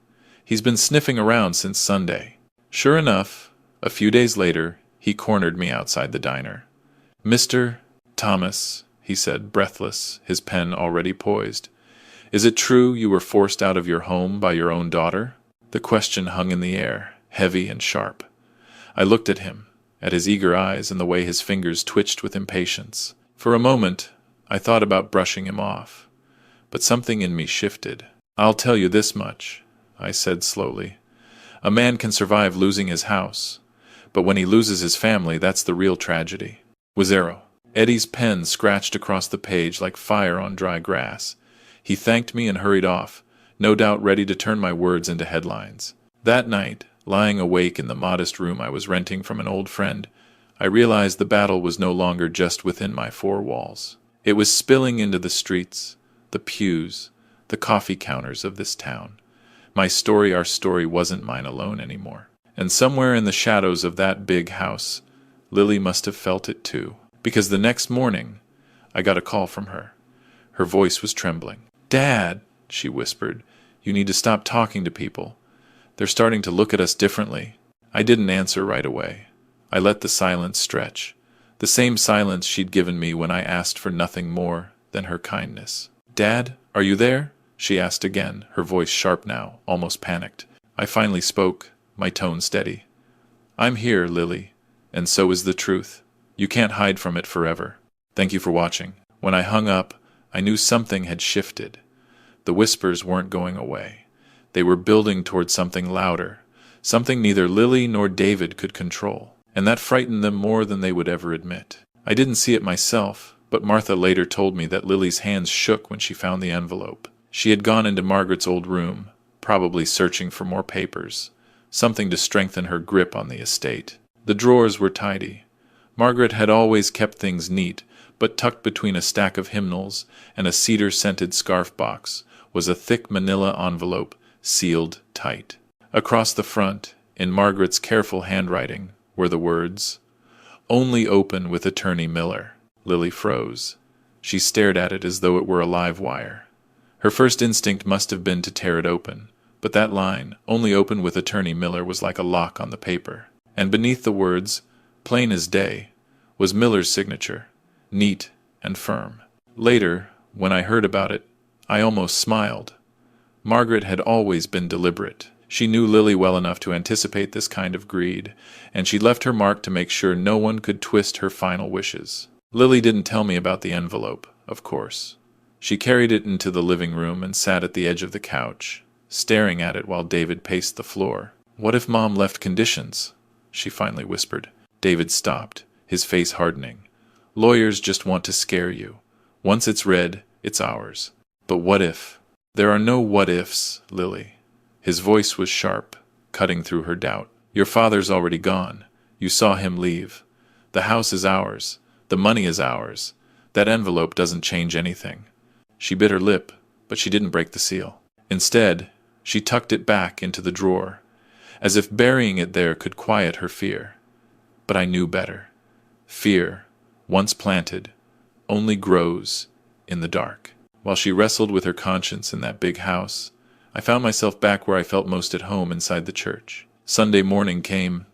He's been sniffing around since Sunday." Sure enough, a few days later, he cornered me outside the diner. "Mr. Thomas," he said, breathless, his pen already poised, "is it true you were forced out of your home by your own daughter?" The question hung in the air, heavy and sharp. I looked at him, at his eager eyes and the way his fingers twitched with impatience. For a moment, I thought about brushing him off, but something in me shifted. "I'll tell you this much," I said slowly. "A man can survive losing his house, but when he loses his family, that's the real tragedy." Wizero. Eddie's pen scratched across the page like fire on dry grass. He thanked me and hurried off, no doubt ready to turn my words into headlines. That night, lying awake in the modest room I was renting from an old friend, I realized the battle was no longer just within my four walls. It was spilling into the streets, the pews, the coffee counters of this town. My story, our story, wasn't mine alone anymore. And somewhere in the shadows of that big house, Lily must have felt it too. Because the next morning, I got a call from her. Her voice was trembling. "Dad," she whispered, "you need to stop talking to people. They're starting to look at us differently." I didn't answer right away. I let the silence stretch. The same silence she'd given me when I asked for nothing more than her kindness. "Dad, are you there?" she asked again, her voice sharp now, almost panicked. I finally spoke, my tone steady. "I'm here, Lily, and so is the truth. You can't hide from it forever. Thank you for watching." When I hung up, I knew something had shifted. The whispers weren't going away. They were building toward something louder, something neither Lily nor David could control, and that frightened them more than they would ever admit. I didn't see it myself, but Martha later told me that Lily's hands shook when she found the envelope. She had gone into Margaret's old room, probably searching for more papers, something to strengthen her grip on the estate. The drawers were tidy. Margaret had always kept things neat, but tucked between a stack of hymnals and a cedar-scented scarf box was a thick manila envelope, sealed tight. Across the front, in Margaret's careful handwriting, were the words, "Only open with Attorney Miller." Lily froze. She stared at it as though it were a live wire. Her first instinct must have been to tear it open, but that line, "Only open with Attorney Miller," was like a lock on the paper. And beneath the words, plain as day, was Miller's signature, neat and firm. Later, when I heard about it, I almost smiled. Margaret had always been deliberate. She knew Lily well enough to anticipate this kind of greed, and she left her mark to make sure no one could twist her final wishes. Lily didn't tell me about the envelope, of course. She carried it into the living room and sat at the edge of the couch, staring at it while David paced the floor. "What if Mom left conditions?" she finally whispered. David stopped, his face hardening. Lawyers just want to scare you. Once it's read, it's ours. But what if? There are no what ifs, Lily. His voice was sharp, cutting through her doubt. Your father's already gone. You saw him leave. The house is ours. The money is ours. That envelope doesn't change anything. She bit her lip, but she didn't break the seal. Instead, she tucked it back into the drawer, as if burying it there could quiet her fear. But I knew better. Fear, once planted, only grows in the dark. While she wrestled with her conscience in that big house, I found myself back where I felt most at home, inside the church. Sunday morning came,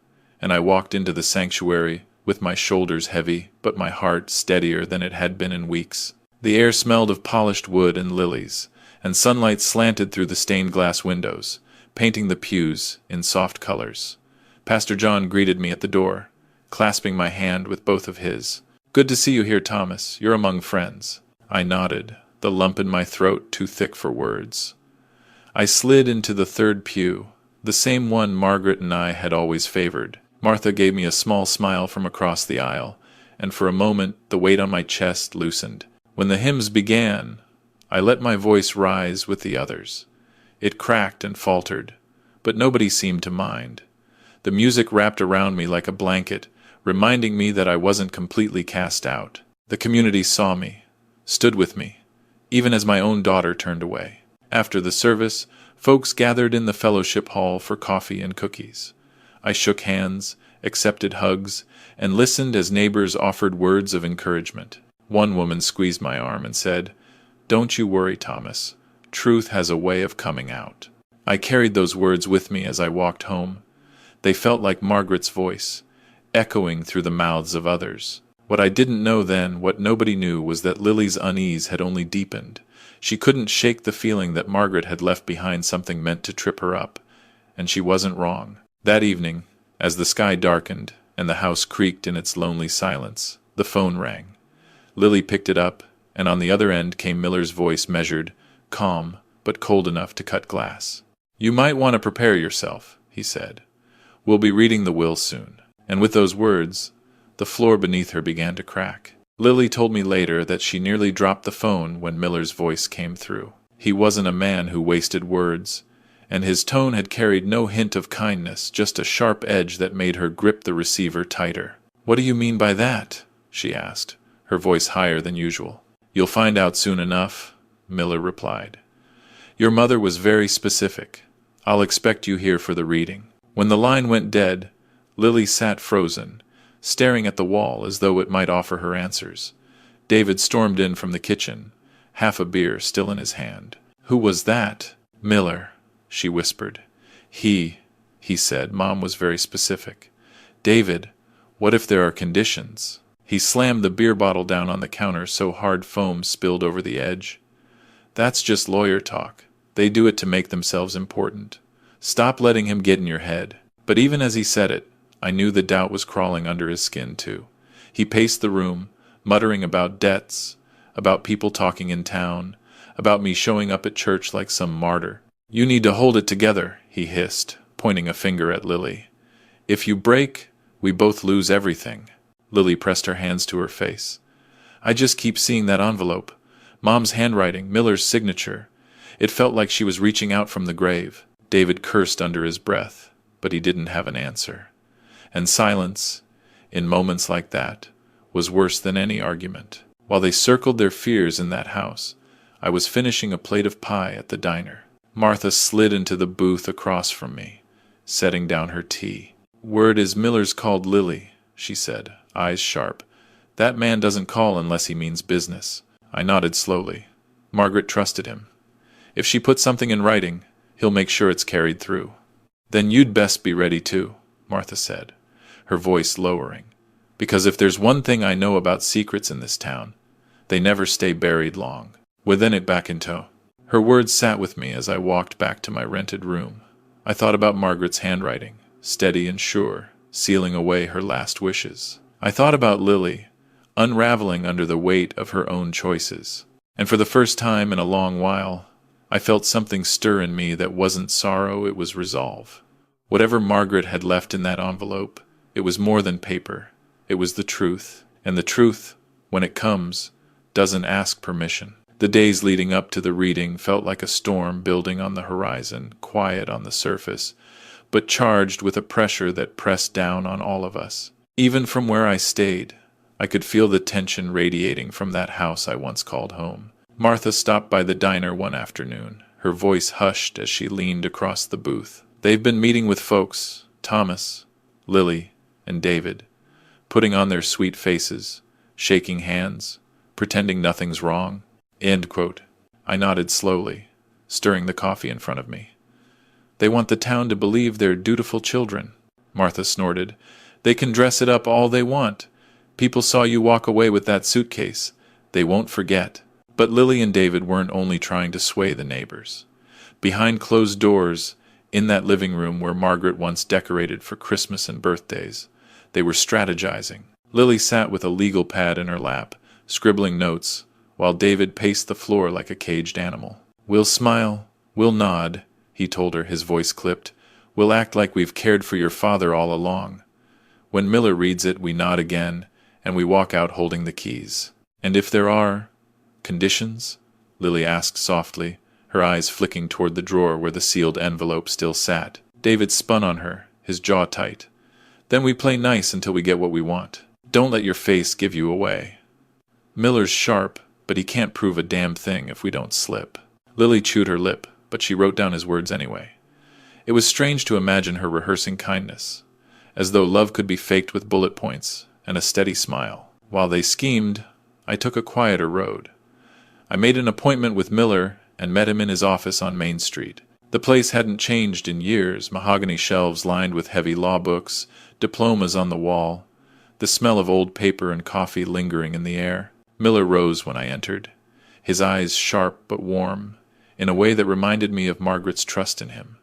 and I walked into the sanctuary with my shoulders heavy, but my heart steadier than it had been in weeks. The air smelled of polished wood and lilies, and sunlight slanted through the stained glass windows, painting the pews in soft colors. Pastor John greeted me at the door, clasping my hand with both of his. "Good to see you here, Thomas. You're among friends." I nodded, the lump in my throat too thick for words. I slid into the third pew, the same one Margaret and I had always favored. Martha gave me a small smile from across the aisle, and for a moment the weight on my chest loosened. When the hymns began, I let my voice rise with the others. It cracked and faltered, but nobody seemed to mind. The music wrapped around me like a blanket, reminding me that I wasn't completely cast out. The community saw me, stood with me, even as my own daughter turned away. After the service, folks gathered in the fellowship hall for coffee and cookies. I shook hands, accepted hugs, and listened as neighbors offered words of encouragement. One woman squeezed my arm and said, "Don't you worry, Thomas. Truth has a way of coming out." I carried those words with me as I walked home. They felt like Margaret's voice, echoing through the mouths of others. What I didn't know then, what nobody knew, was that Lily's unease had only deepened. She couldn't shake the feeling that Margaret had left behind something meant to trip her up, and she wasn't wrong. That evening, as the sky darkened and the house creaked in its lonely silence, the phone rang. Lily picked it up, and on the other end came Miller's voice, measured, calm, but cold enough to cut glass. "You might want to prepare yourself," he said. "We'll be reading the will soon." And with those words, the floor beneath her began to crack. Lily told me later that she nearly dropped the phone when Miller's voice came through. He wasn't a man who wasted words, and his tone had carried no hint of kindness, just a sharp edge that made her grip the receiver tighter. "What do you mean by that?" she asked, her voice higher than usual. "You'll find out soon enough," Miller replied. "Your mother was very specific. I'll expect you here for the reading." When the line went dead, Lily sat frozen, staring at the wall as though it might offer her answers. David stormed in from the kitchen, half a beer still in his hand. "Who was that?" "Miller," she whispered. He said. Mom was very specific. "David, what if there are conditions?" He slammed the beer bottle down on the counter so hard foam spilled over the edge. "That's just lawyer talk. They do it to make themselves important. Stop letting him get in your head." But even as he said it, I knew the doubt was crawling under his skin too. He paced the room, muttering about debts, about people talking in town, about me showing up at church like some martyr. "You need to hold it together," he hissed, pointing a finger at Lily. "If you break, we both lose everything." Lily pressed her hands to her face. "I just keep seeing that envelope. Mom's handwriting, Miller's signature. It felt like she was reaching out from the grave." David cursed under his breath, but he didn't have an answer. And silence, in moments like that, was worse than any argument. While they circled their fears in that house, I was finishing a plate of pie at the diner. Martha slid into the booth across from me, setting down her tea. "Word is Miller's called Lily," she said, eyes sharp. "That man doesn't call unless he means business." I nodded slowly. Margaret trusted him. If she puts something in writing, he'll make sure it's carried through. "Then you'd best be ready too," Martha said, her voice lowering. "Because if there's one thing I know about secrets in this town, they never stay buried long." Within it back in tow. Her words sat with me as I walked back to my rented room. I thought about Margaret's handwriting, steady and sure, sealing away her last wishes. I thought about Lily, unraveling under the weight of her own choices. And for the first time in a long while, I felt something stir in me that wasn't sorrow, it was resolve. Whatever Margaret had left in that envelope, it was more than paper. It was the truth, and the truth When it comes, doesn't ask permission. The days leading up to the reading felt like a storm building on the horizon, quiet on the surface, but charged with a pressure that pressed down on all of us. Even from where I stayed, I could feel the tension radiating from that house I once called home. Martha stopped by the diner one afternoon, her voice hushed as she leaned across the booth. "They've been meeting with folks, Thomas, Lily, and David, putting on their sweet faces, shaking hands, pretending nothing's wrong." End quote. I nodded slowly, stirring the coffee in front of me. "They want the town to believe they're dutiful children," Martha snorted. "They can dress it up all they want. People saw you walk away with that suitcase. They won't forget." But Lily and David weren't only trying to sway the neighbors. Behind closed doors, in that living room where Margaret once decorated for Christmas and birthdays, they were strategizing. Lily sat with a legal pad in her lap, scribbling notes, while David paced the floor like a caged animal. "We'll smile, we'll nod," he told her, his voice clipped. "We'll act like we've cared for your father all along. When Miller reads it, we nod again, and we walk out holding the keys." "And if there are conditions?" Lily asked softly, her eyes flicking toward the drawer where the sealed envelope still sat. David spun on her, his jaw tight. "Then we play nice until we get what we want. Don't let your face give you away. Miller's sharp, but he can't prove a damn thing if we don't slip." Lily chewed her lip, but she wrote down his words anyway. It was strange to imagine her rehearsing kindness, as though love could be faked with bullet points and a steady smile. While they schemed, I took a quieter road. I made an appointment with Miller and met him in his office on Main Street. The place hadn't changed in years, mahogany shelves lined with heavy law books, diplomas on the wall, the smell of old paper and coffee lingering in the air. Miller rose when I entered, his eyes sharp but warm, in a way that reminded me of Margaret's trust in him.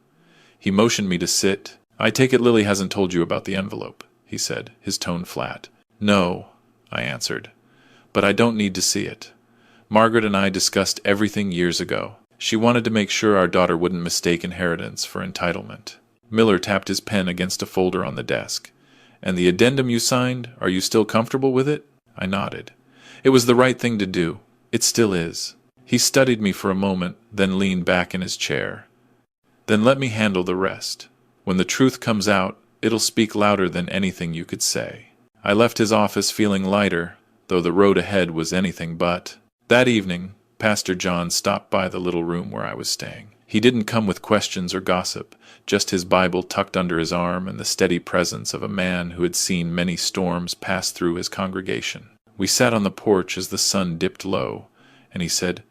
He motioned me to sit. "I take it Lily hasn't told you about the envelope," he said, his tone flat. "No," I answered, "but I don't need to see it. Margaret and I discussed everything years ago. She wanted to make sure our daughter wouldn't mistake inheritance for entitlement." Miller tapped his pen against a folder on the desk. "And the addendum you signed, are you still comfortable with it?" I nodded. It was the right thing to do. It still is. He studied me for a moment, then leaned back in his chair. "Then let me handle the rest. When the truth comes out, it'll speak louder than anything you could say." I left his office feeling lighter, though the road ahead was anything but. That evening, Pastor John stopped by the little room where I was staying. He didn't come with questions or gossip, just his Bible tucked under his arm and the steady presence of a man who had seen many storms pass through his congregation. We sat on the porch as the sun dipped low, and he said,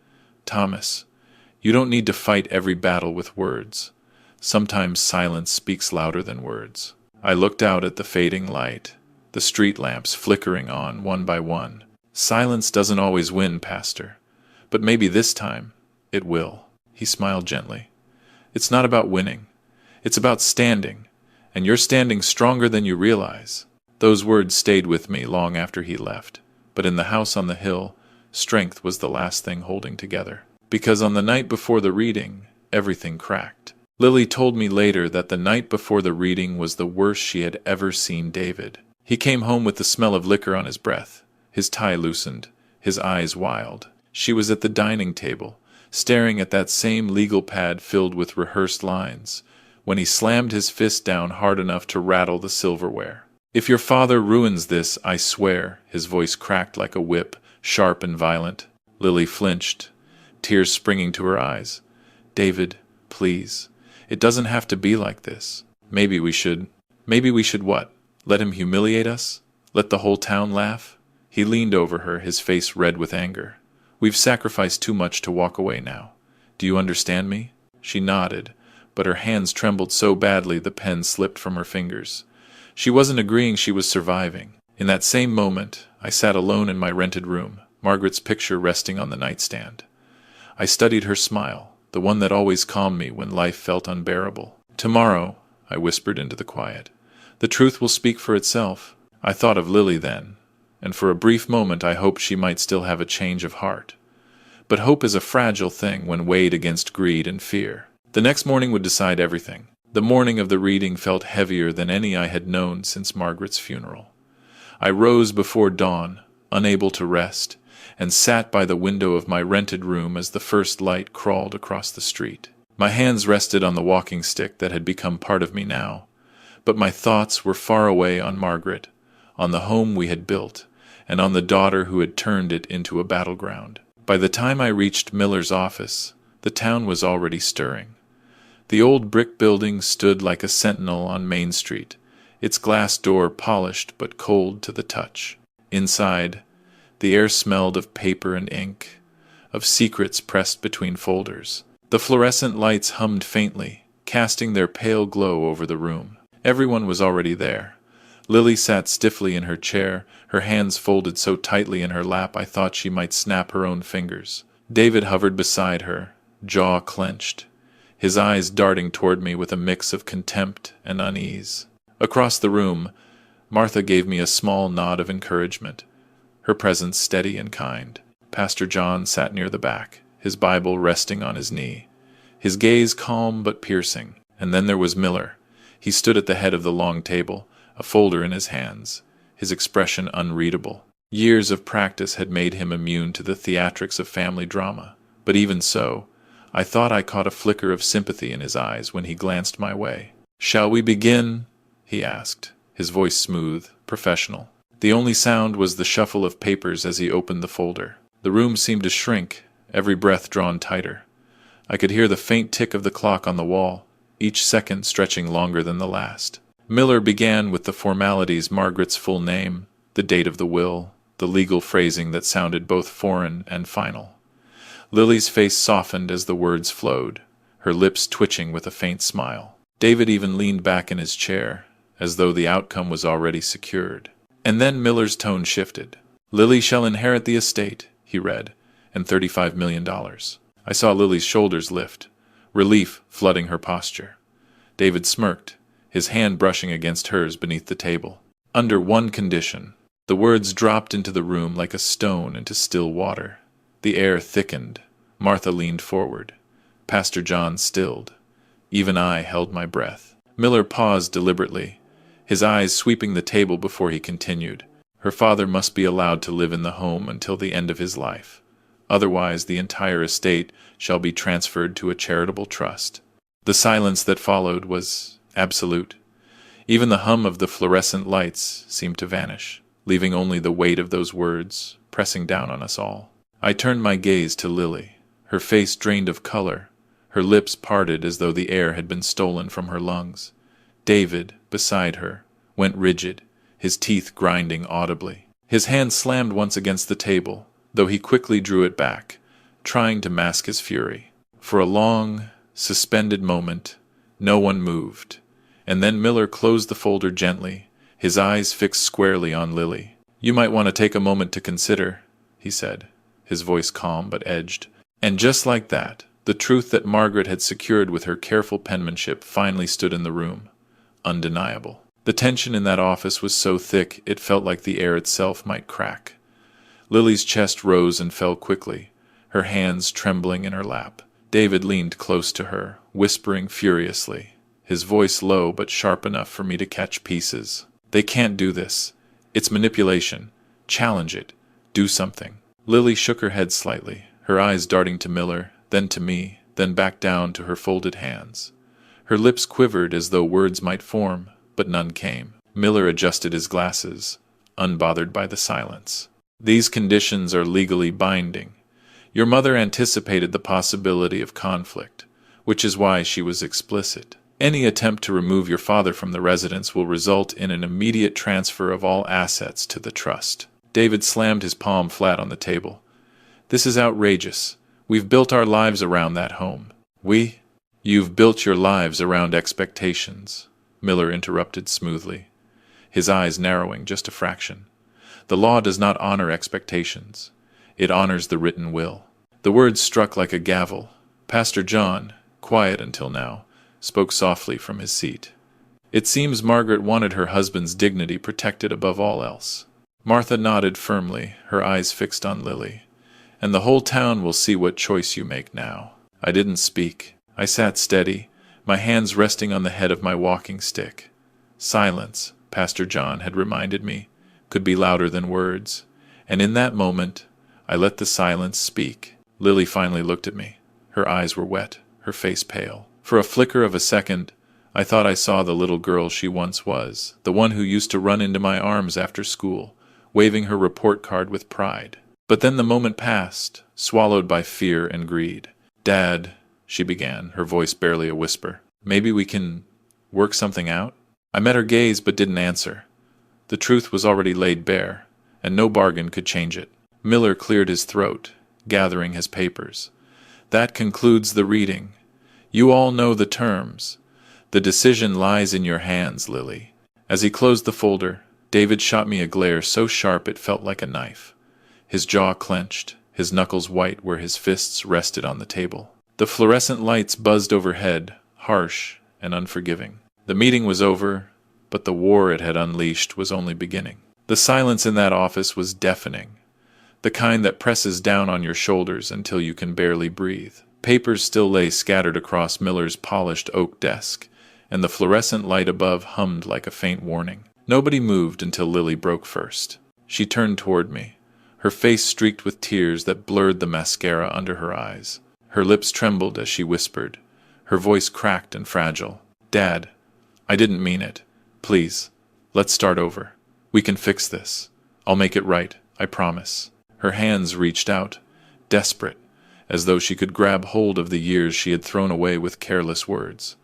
"Thomas, you don't need to fight every battle with words. Sometimes silence speaks louder than words." I looked out at the fading light, the street lamps flickering on one by one. "Silence doesn't always win, Pastor, but maybe this time it will." He smiled gently. "It's not about winning. It's about standing, and you're standing stronger than you realize." Those words stayed with me long after he left, but in the house on the hill, strength was the last thing holding together. Because on the night before the reading, everything cracked. Lily told me later that the night before the reading was the worst she had ever seen David. He came home with the smell of liquor on his breath, his tie loosened, his eyes wild. She was at the dining table, staring at that same legal pad filled with rehearsed lines, when he slammed his fist down hard enough to rattle the silverware. "If your father ruins this, I swear," his voice cracked like a whip, sharp and violent. Lily flinched, tears springing to her eyes. "David, please. It doesn't have to be like this. Maybe we should what? Let him humiliate us? Let the whole town laugh?" He leaned over her, his face red with anger. "We've sacrificed too much to walk away now. Do you understand me?" She nodded, but her hands trembled so badly the pen slipped from her fingers. She wasn't agreeing, she was surviving. In that same moment, I sat alone in my rented room, Margaret's picture resting on the nightstand. I studied her smile, the one that always calmed me when life felt unbearable. "Tomorrow," I whispered into the quiet, "the truth will speak for itself." I thought of Lily then, and for a brief moment I hoped she might still have a change of heart. But hope is a fragile thing when weighed against greed and fear. The next morning would decide everything. The morning of the reading felt heavier than any I had known since Margaret's funeral. I rose before dawn, unable to rest, and sat by the window of my rented room as the first light crawled across the street. My hands rested on the walking stick that had become part of me now, but my thoughts were far away on Margaret, on the home we had built, and on the daughter who had turned it into a battleground. By the time I reached Miller's office, the town was already stirring. The old brick building stood like a sentinel on Main Street, its glass door polished but cold to the touch. Inside, the air smelled of paper and ink, of secrets pressed between folders. The fluorescent lights hummed faintly, casting their pale glow over the room. Everyone was already there. Lily sat stiffly in her chair, her hands folded so tightly in her lap I thought she might snap her own fingers. David hovered beside her, jaw clenched, his eyes darting toward me with a mix of contempt and unease. Across the room, Martha gave me a small nod of encouragement, her presence steady and kind. Pastor John sat near the back, his Bible resting on his knee, his gaze calm but piercing. And then there was Miller. He stood at the head of the long table, a folder in his hands, his expression unreadable. Years of practice had made him immune to the theatrics of family drama, but even so, I thought I caught a flicker of sympathy in his eyes when he glanced my way. "Shall we begin?" he asked, his voice smooth, professional. The only sound was the shuffle of papers as he opened the folder. The room seemed to shrink, every breath drawn tighter. I could hear the faint tick of the clock on the wall, each second stretching longer than the last. Miller began with the formalities: Margaret's full name, the date of the will, the legal phrasing that sounded both foreign and final. Lily's face softened as the words flowed, her lips twitching with a faint smile. David even leaned back in his chair, as though the outcome was already secured. And then Miller's tone shifted. "Lily shall inherit the estate," he read, "and $35 million. I saw Lily's shoulders lift, relief flooding her posture. David smirked, his hand brushing against hers beneath the table. "Under one condition." The words dropped into the room like a stone into still water. The air thickened. Martha leaned forward. Pastor John stilled. Even I held my breath. Miller paused deliberately, his eyes sweeping the table before he continued. "Her father must be allowed to live in the home until the end of his life. Otherwise, the entire estate shall be transferred to a charitable trust." The silence that followed was absolute. Even the hum of the fluorescent lights seemed to vanish, leaving only the weight of those words pressing down on us all. I turned my gaze to Lily, her face drained of color, her lips parted as though the air had been stolen from her lungs. David, beside her, went rigid, his teeth grinding audibly. His hand slammed once against the table, though he quickly drew it back, trying to mask his fury. For a long, suspended moment, no one moved, and then Miller closed the folder gently, his eyes fixed squarely on Lily. "You might want to take a moment to consider," he said, his voice calm but edged. And just like that, the truth that Margaret had secured with her careful penmanship finally stood in the room, undeniable. The tension in that office was so thick it felt like the air itself might crack. Lily's chest rose and fell quickly, her hands trembling in her lap. David leaned close to her, whispering furiously, his voice low but sharp enough for me to catch pieces. "They can't do this. It's manipulation. Challenge it. Do something." Lily shook her head slightly, her eyes darting to Miller, then to me, then back down to her folded hands. Her lips quivered as though words might form, but none came. Miller adjusted his glasses, unbothered by the silence. "These conditions are legally binding. Your mother anticipated the possibility of conflict, which is why she was explicit. Any attempt to remove your father from the residence will result in an immediate transfer of all assets to the trust." David slammed his palm flat on the table. "This is outrageous. We've built our lives around that home." "We? You've built your lives around expectations," Miller interrupted smoothly, his eyes narrowing just a fraction. "The law does not honor expectations. It honors the written will." The words struck like a gavel. Pastor John, quiet until now, spoke softly from his seat. "It seems Margaret wanted her husband's dignity protected above all else." Martha nodded firmly, her eyes fixed on Lily. "And the whole town will see what choice you make now." I didn't speak. I sat steady, my hands resting on the head of my walking stick. Silence, Pastor John had reminded me, could be louder than words, And in that moment, I let the silence speak. Lily finally looked at me. Her eyes were wet, her face pale. For a flicker of a second, I thought I saw the little girl she once was, the one who used to run into my arms after school, waving her report card with pride. But then the moment passed, swallowed by fear and greed. "Dad," she began, her voice barely a whisper, "maybe we can work something out?" I met her gaze but didn't answer. The truth was already laid bare, and no bargain could change it. Miller cleared his throat, gathering his papers. "That concludes the reading. You all know the terms. The decision lies in your hands, Lily." As he closed the folder, David shot me a glare so sharp it felt like a knife. His jaw clenched, his knuckles white where his fists rested on the table. The fluorescent lights buzzed overhead, harsh and unforgiving. The meeting was over, but the war it had unleashed was only beginning. The silence in that office was deafening, the kind that presses down on your shoulders until you can barely breathe. Papers still lay scattered across Miller's polished oak desk, and the fluorescent light above hummed like a faint warning. Nobody moved until Lily broke first. She turned toward me, her face streaked with tears that blurred the mascara under her eyes. Her lips trembled as she whispered, her voice cracked and fragile. "Dad, I didn't mean it. Please, let's start over. We can fix this. I'll make it right, I promise." Her hands reached out, desperate, as though she could grab hold of the years she had thrown away with careless words.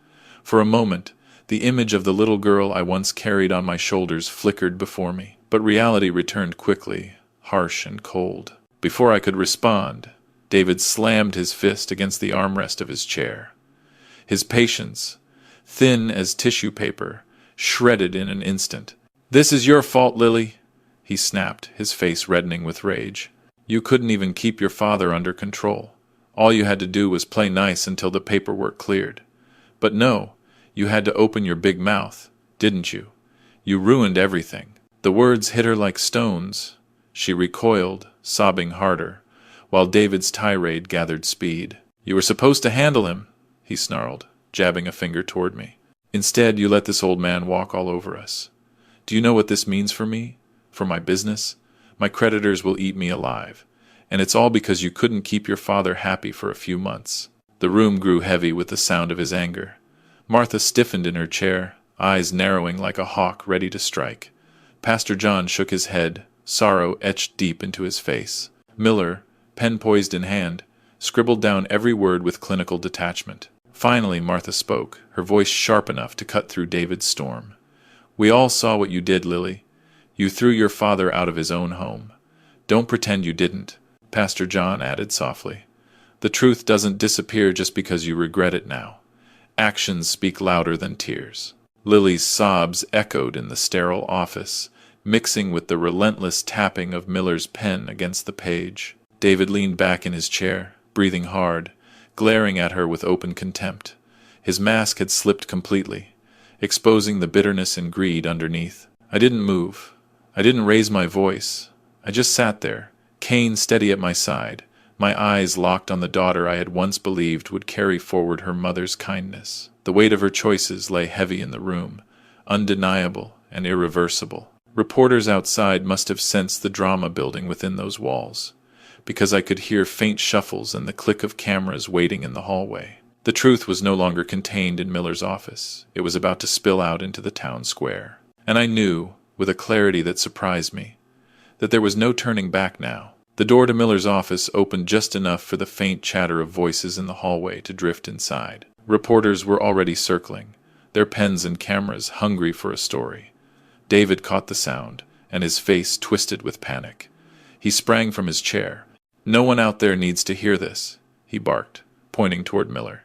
For a moment, the image of the little girl I once carried on my shoulders flickered before me, but reality returned quickly, harsh and cold. Before I could respond, David slammed his fist against the armrest of his chair. His patience, thin as tissue paper, shredded in an instant. "This is your fault, Lily," he snapped, his face reddening with rage. "You couldn't even keep your father under control. All you had to do was play nice until the paperwork cleared. But no, you had to open your big mouth, didn't you? You ruined everything." The words hit her like stones. She recoiled, sobbing harder, while David's tirade gathered speed. "You were supposed to handle him," he snarled, jabbing a finger toward me. "Instead, you let this old man walk all over us. Do you know what this means for me? For my business? My creditors will eat me alive. And it's all because you couldn't keep your father happy for a few months." The room grew heavy with the sound of his anger. Martha stiffened in her chair, eyes narrowing like a hawk ready to strike. Pastor John shook his head, sorrow etched deep into his face. Miller, pen poised in hand, scribbled down every word with clinical detachment. Finally, Martha spoke, her voice sharp enough to cut through David's storm. "We all saw what you did, Lily. You threw your father out of his own home. Don't pretend you didn't," Pastor John added softly. "The truth doesn't disappear just because you regret it now. Actions speak louder than tears." Lily's sobs echoed in the sterile office, mixing with the relentless tapping of Miller's pen against the page. David leaned back in his chair, breathing hard, glaring at her with open contempt. His mask had slipped completely, exposing the bitterness and greed underneath. I didn't move. I didn't raise my voice. I just sat there, cane steady at my side, my eyes locked on the daughter I had once believed would carry forward her mother's kindness. The weight of her choices lay heavy in the room, undeniable and irreversible. Reporters outside must have sensed the drama building within those walls, because I could hear faint shuffles and the click of cameras waiting in the hallway. The truth was no longer contained in Miller's office. It was about to spill out into the town square. And I knew, with a clarity that surprised me, that there was no turning back now. The door to Miller's office opened just enough for the faint chatter of voices in the hallway to drift inside. Reporters were already circling, their pens and cameras hungry for a story. David caught the sound, and his face twisted with panic. He sprang from his chair. "No one out there needs to hear this," he barked, pointing toward Miller.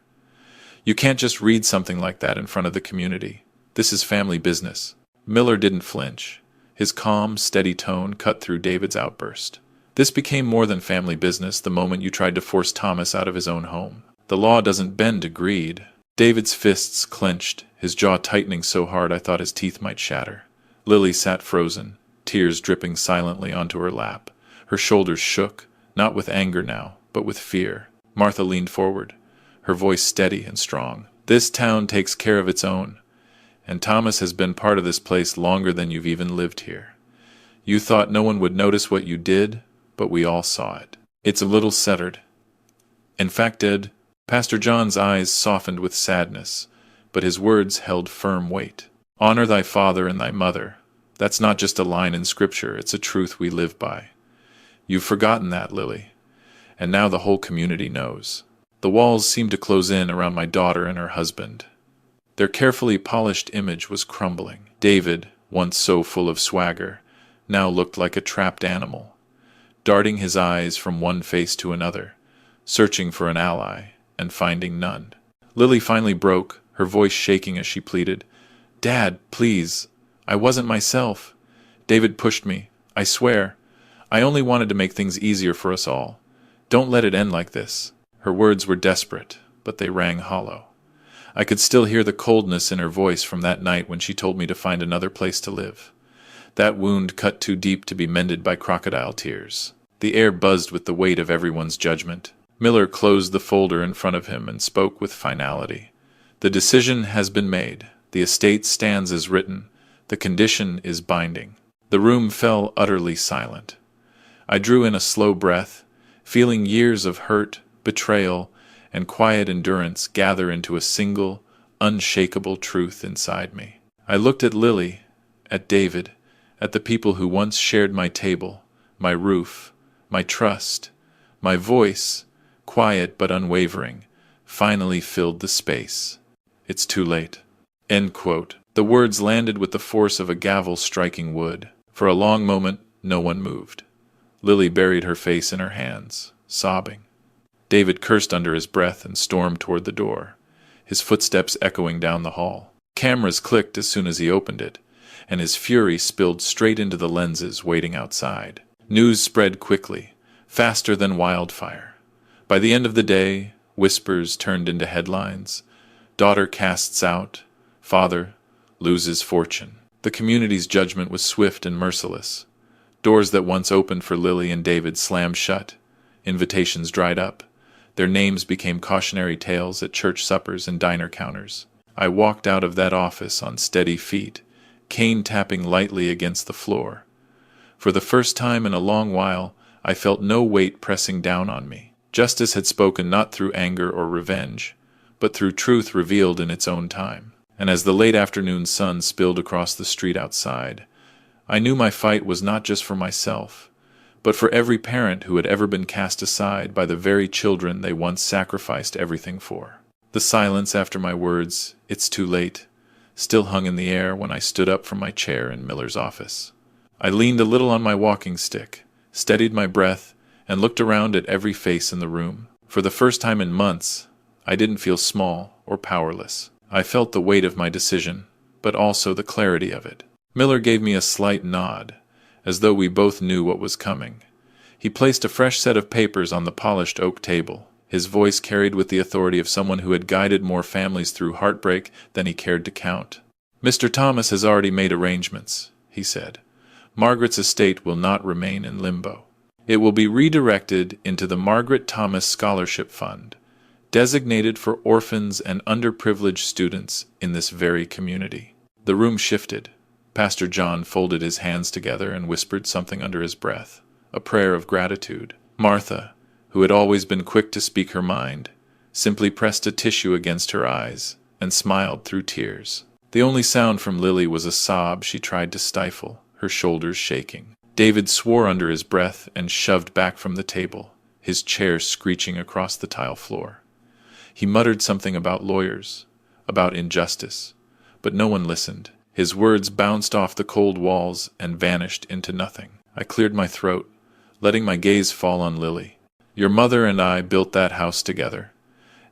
"You can't just read something like that in front of the community. This is family business." Miller didn't flinch. His calm, steady tone cut through David's outburst. "This became more than family business the moment you tried to force Thomas out of his own home. The law doesn't bend to greed." David's fists clenched, his jaw tightening so hard I thought his teeth might shatter. Lily sat frozen, tears dripping silently onto her lap. Her shoulders shook, not with anger now, but with fear. Martha leaned forward, her voice steady and strong. "This town takes care of its own, and Thomas has been part of this place longer than you've even lived here. You thought no one would notice what you did, but we all saw it. It's a little settled. In fact, Ed, Pastor John's eyes softened with sadness, but his words held firm weight. Honor thy father and thy mother. That's not just a line in Scripture, it's a truth we live by. You've forgotten that, Lily, and now the whole community knows. The walls seemed to close in around my daughter and her husband. Their carefully polished image was crumbling. David, once so full of swagger, now looked like a trapped animal, darting his eyes from one face to another, searching for an ally, and finding none. Lily finally broke, her voice shaking as she pleaded, "Dad, please, I wasn't myself. David pushed me, I swear. I only wanted to make things easier for us all. Don't let it end like this." Her words were desperate, but they rang hollow. I could still hear the coldness in her voice from that night when she told me to find another place to live. That wound cut too deep to be mended by crocodile tears. The air buzzed with the weight of everyone's judgment. Miller closed the folder in front of him and spoke with finality. "The decision has been made. The estate stands as written. The condition is binding." The room fell utterly silent. I drew in a slow breath, feeling years of hurt, betrayal, and quiet endurance gather into a single, unshakable truth inside me. I looked at Lily, at David, at the people who once shared my table, my roof, my trust, my voice, quiet but unwavering, finally filled the space. "It's too late." End quote. The words landed with the force of a gavel striking wood. For a long moment, no one moved. Lily buried her face in her hands, sobbing. David cursed under his breath and stormed toward the door, his footsteps echoing down the hall. Cameras clicked as soon as he opened it, and his fury spilled straight into the lenses waiting outside. News spread quickly, faster than wildfire. By the end of the day, whispers turned into headlines. Daughter casts out, father loses fortune. The community's judgment was swift and merciless. Doors that once opened for Lily and David slammed shut. Invitations dried up. Their names became cautionary tales at church suppers and diner counters. I walked out of that office on steady feet, cane tapping lightly against the floor. For the first time in a long while, I felt no weight pressing down on me. Justice had spoken not through anger or revenge, but through truth revealed in its own time. And as the late afternoon sun spilled across the street outside, I knew my fight was not just for myself, but for every parent who had ever been cast aside by the very children they once sacrificed everything for. The silence after my words, "It's too late," still hung in the air when I stood up from my chair in Miller's office. I leaned a little on my walking stick, steadied my breath, and looked around at every face in the room. For the first time in months, I didn't feel small or powerless. I felt the weight of my decision, but also the clarity of it. Miller gave me a slight nod, as though we both knew what was coming. He placed a fresh set of papers on the polished oak table. His voice carried with the authority of someone who had guided more families through heartbreak than he cared to count. "Mr. Thomas has already made arrangements," he said. "Margaret's estate will not remain in limbo. It will be redirected into the Margaret Thomas Scholarship Fund, designated for orphans and underprivileged students in this very community." The room shifted. Pastor John folded his hands together and whispered something under his breath, a prayer of gratitude. Martha, who had always been quick to speak her mind, simply pressed a tissue against her eyes and smiled through tears. The only sound from Lily was a sob she tried to stifle, her shoulders shaking. David swore under his breath and shoved back from the table, his chair screeching across the tile floor. He muttered something about lawyers, about injustice, but no one listened. His words bounced off the cold walls and vanished into nothing. I cleared my throat, letting my gaze fall on Lily. "Your mother and I built that house together.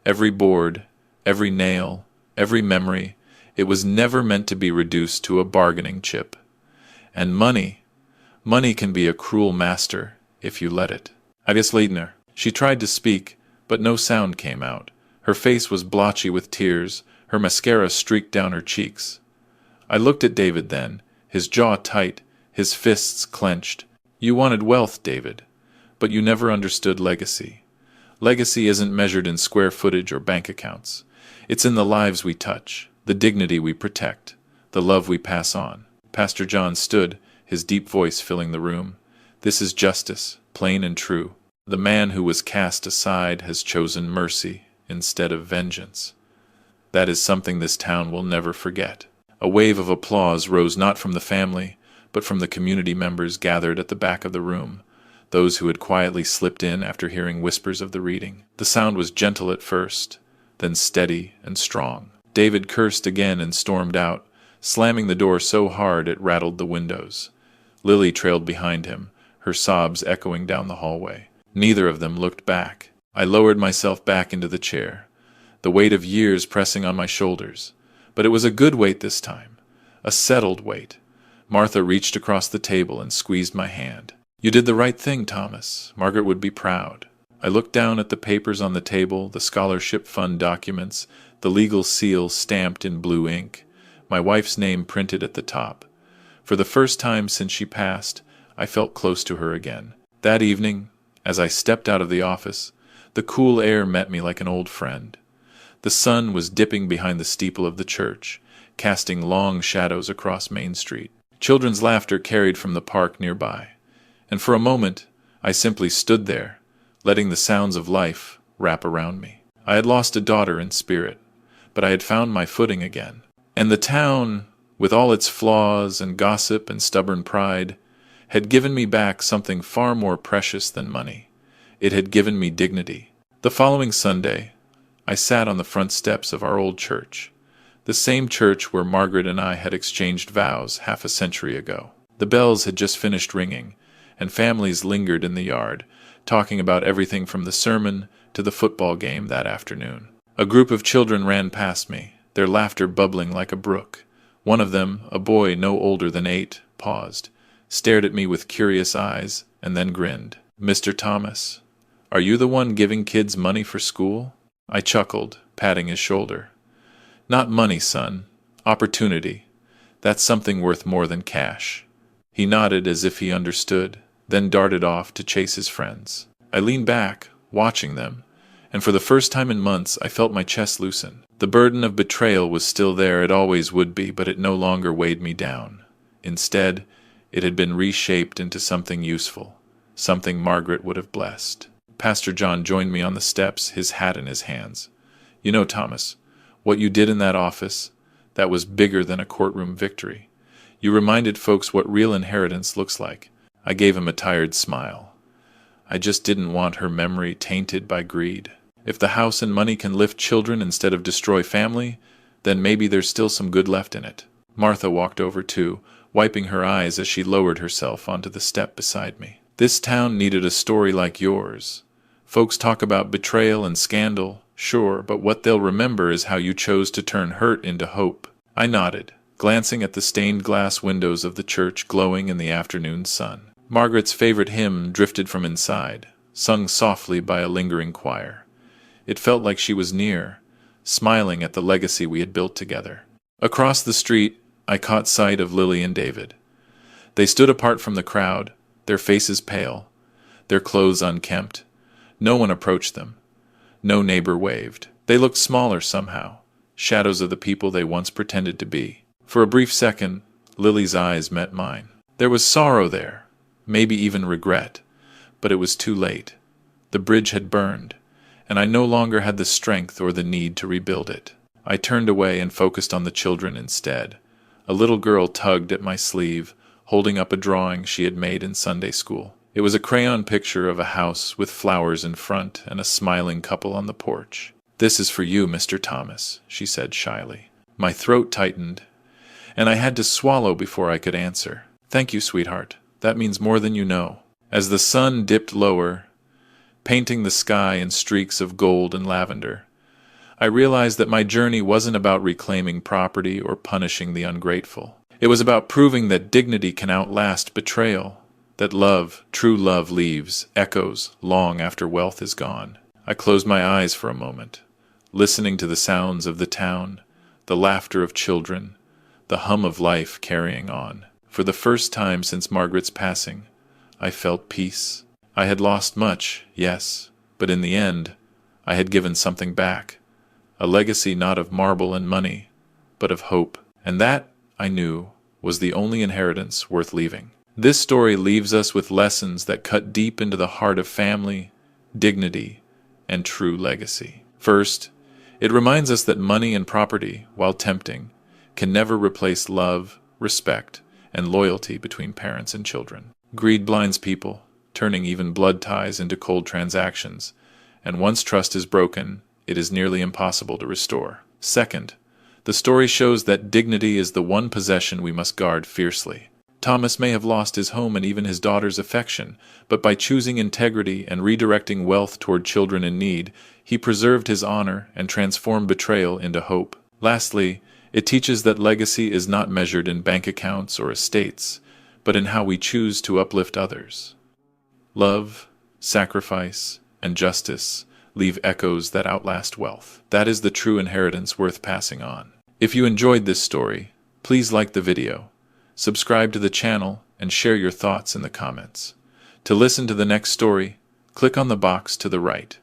Every board, every nail, every memory, it was never meant to be reduced to a bargaining chip. And money can be a cruel master if you let it." Agnes Leitner. She tried to speak, but no sound came out. Her face was blotchy with tears, her mascara streaked down her cheeks. I looked at David then, his jaw tight, his fists clenched. "You wanted wealth, David, but you never understood legacy. Legacy isn't measured in square footage or bank accounts. It's in the lives we touch, the dignity we protect, the love we pass on." Pastor John stood, his deep voice filling the room. "This is justice, plain and true. The man who was cast aside has chosen mercy instead of vengeance. That is something this town will never forget." A wave of applause rose not from the family, but from the community members gathered at the back of the room, those who had quietly slipped in after hearing whispers of the reading. The sound was gentle at first, then steady and strong. David cursed again and stormed out, slamming the door so hard it rattled the windows. Lily trailed behind him, her sobs echoing down the hallway. Neither of them looked back. I lowered myself back into the chair, the weight of years pressing on my shoulders. But it was a good weight this time, a settled weight. Martha reached across the table and squeezed my hand. "You did the right thing, Thomas. Margaret would be proud." I looked down at the papers on the table, the scholarship fund documents, the legal seal stamped in blue ink, my wife's name printed at the top. For the first time since she passed, I felt close to her again. That evening, as I stepped out of the office, the cool air met me like an old friend. The sun was dipping behind the steeple of the church, casting long shadows across Main Street. Children's laughter carried from the park nearby, and for a moment I simply stood there, letting the sounds of life wrap around me. I had lost a daughter in spirit, but I had found my footing again. And the town, with all its flaws and gossip and stubborn pride, had given me back something far more precious than money. It had given me dignity. The following Sunday, I sat on the front steps of our old church, the same church where Margaret and I had exchanged vows half a century ago. The bells had just finished ringing, and families lingered in the yard, talking about everything from the sermon to the football game that afternoon. A group of children ran past me, their laughter bubbling like a brook. One of them, a boy no older than 8, paused, stared at me with curious eyes, and then grinned. "Mr. Thomas, are you the one giving kids money for school?" I chuckled, patting his shoulder. "Not money, son. Opportunity. That's something worth more than cash." He nodded as if he understood, then darted off to chase his friends. I leaned back, watching them, and for the first time in months I felt my chest loosen. The burden of betrayal was still there, it always would be, but it no longer weighed me down. Instead, it had been reshaped into something useful, something Margaret would have blessed. Pastor John joined me on the steps, his hat in his hands. "You know, Thomas, what you did in that office, that was bigger than a courtroom victory. You reminded folks what real inheritance looks like." I gave him a tired smile. I just didn't want her memory tainted by greed. If the house and money can lift children instead of destroy family, then maybe there's still some good left in it. Martha walked over too, wiping her eyes as she lowered herself onto the step beside me. "This town needed a story like yours. Folks talk about betrayal and scandal, sure, but what they'll remember is how you chose to turn hurt into hope." I nodded, glancing at the stained glass windows of the church glowing in the afternoon sun. Margaret's favorite hymn drifted from inside, sung softly by a lingering choir. It felt like she was near, smiling at the legacy we had built together. Across the street, I caught sight of Lily and David. They stood apart from the crowd, their faces pale, their clothes unkempt. No one approached them. No neighbor waved. They looked smaller somehow, shadows of the people they once pretended to be. For a brief second, Lily's eyes met mine. There was sorrow there, maybe even regret, but it was too late. The bridge had burned, and I no longer had the strength or the need to rebuild it. I turned away and focused on the children instead. A little girl tugged at my sleeve, holding up a drawing she had made in Sunday school. It was a crayon picture of a house with flowers in front and a smiling couple on the porch. "This is for you, Mr. Thomas," she said shyly. My throat tightened, and I had to swallow before I could answer. "Thank you, sweetheart. That means more than you know." As the sun dipped lower, painting the sky in streaks of gold and lavender, I realized that my journey wasn't about reclaiming property or punishing the ungrateful. It was about proving that dignity can outlast betrayal, that love, true love, leaves echoes long after wealth is gone. I closed my eyes for a moment, listening to the sounds of the town, the laughter of children, the hum of life carrying on. For the first time since Margaret's passing, I felt peace. I had lost much, yes, but in the end, I had given something back. A legacy not of marble and money, but of hope. And that, I knew, was the only inheritance worth leaving. This story leaves us with lessons that cut deep into the heart of family, dignity, and true legacy. First, it reminds us that money and property, while tempting, can never replace love, respect, and loyalty between parents and children. Greed blinds people, turning even blood ties into cold transactions, and once trust is broken, it is nearly impossible to restore. Second, the story shows that dignity is the one possession we must guard fiercely. Thomas may have lost his home and even his daughter's affection, but by choosing integrity and redirecting wealth toward children in need, he preserved his honor and transformed betrayal into hope. Lastly, it teaches that legacy is not measured in bank accounts or estates, but in how we choose to uplift others. Love, sacrifice, and justice leave echoes that outlast wealth. That is the true inheritance worth passing on. If you enjoyed this story, please like the video, subscribe to the channel, and share your thoughts in the comments. To listen to the next story, click on the box to the right.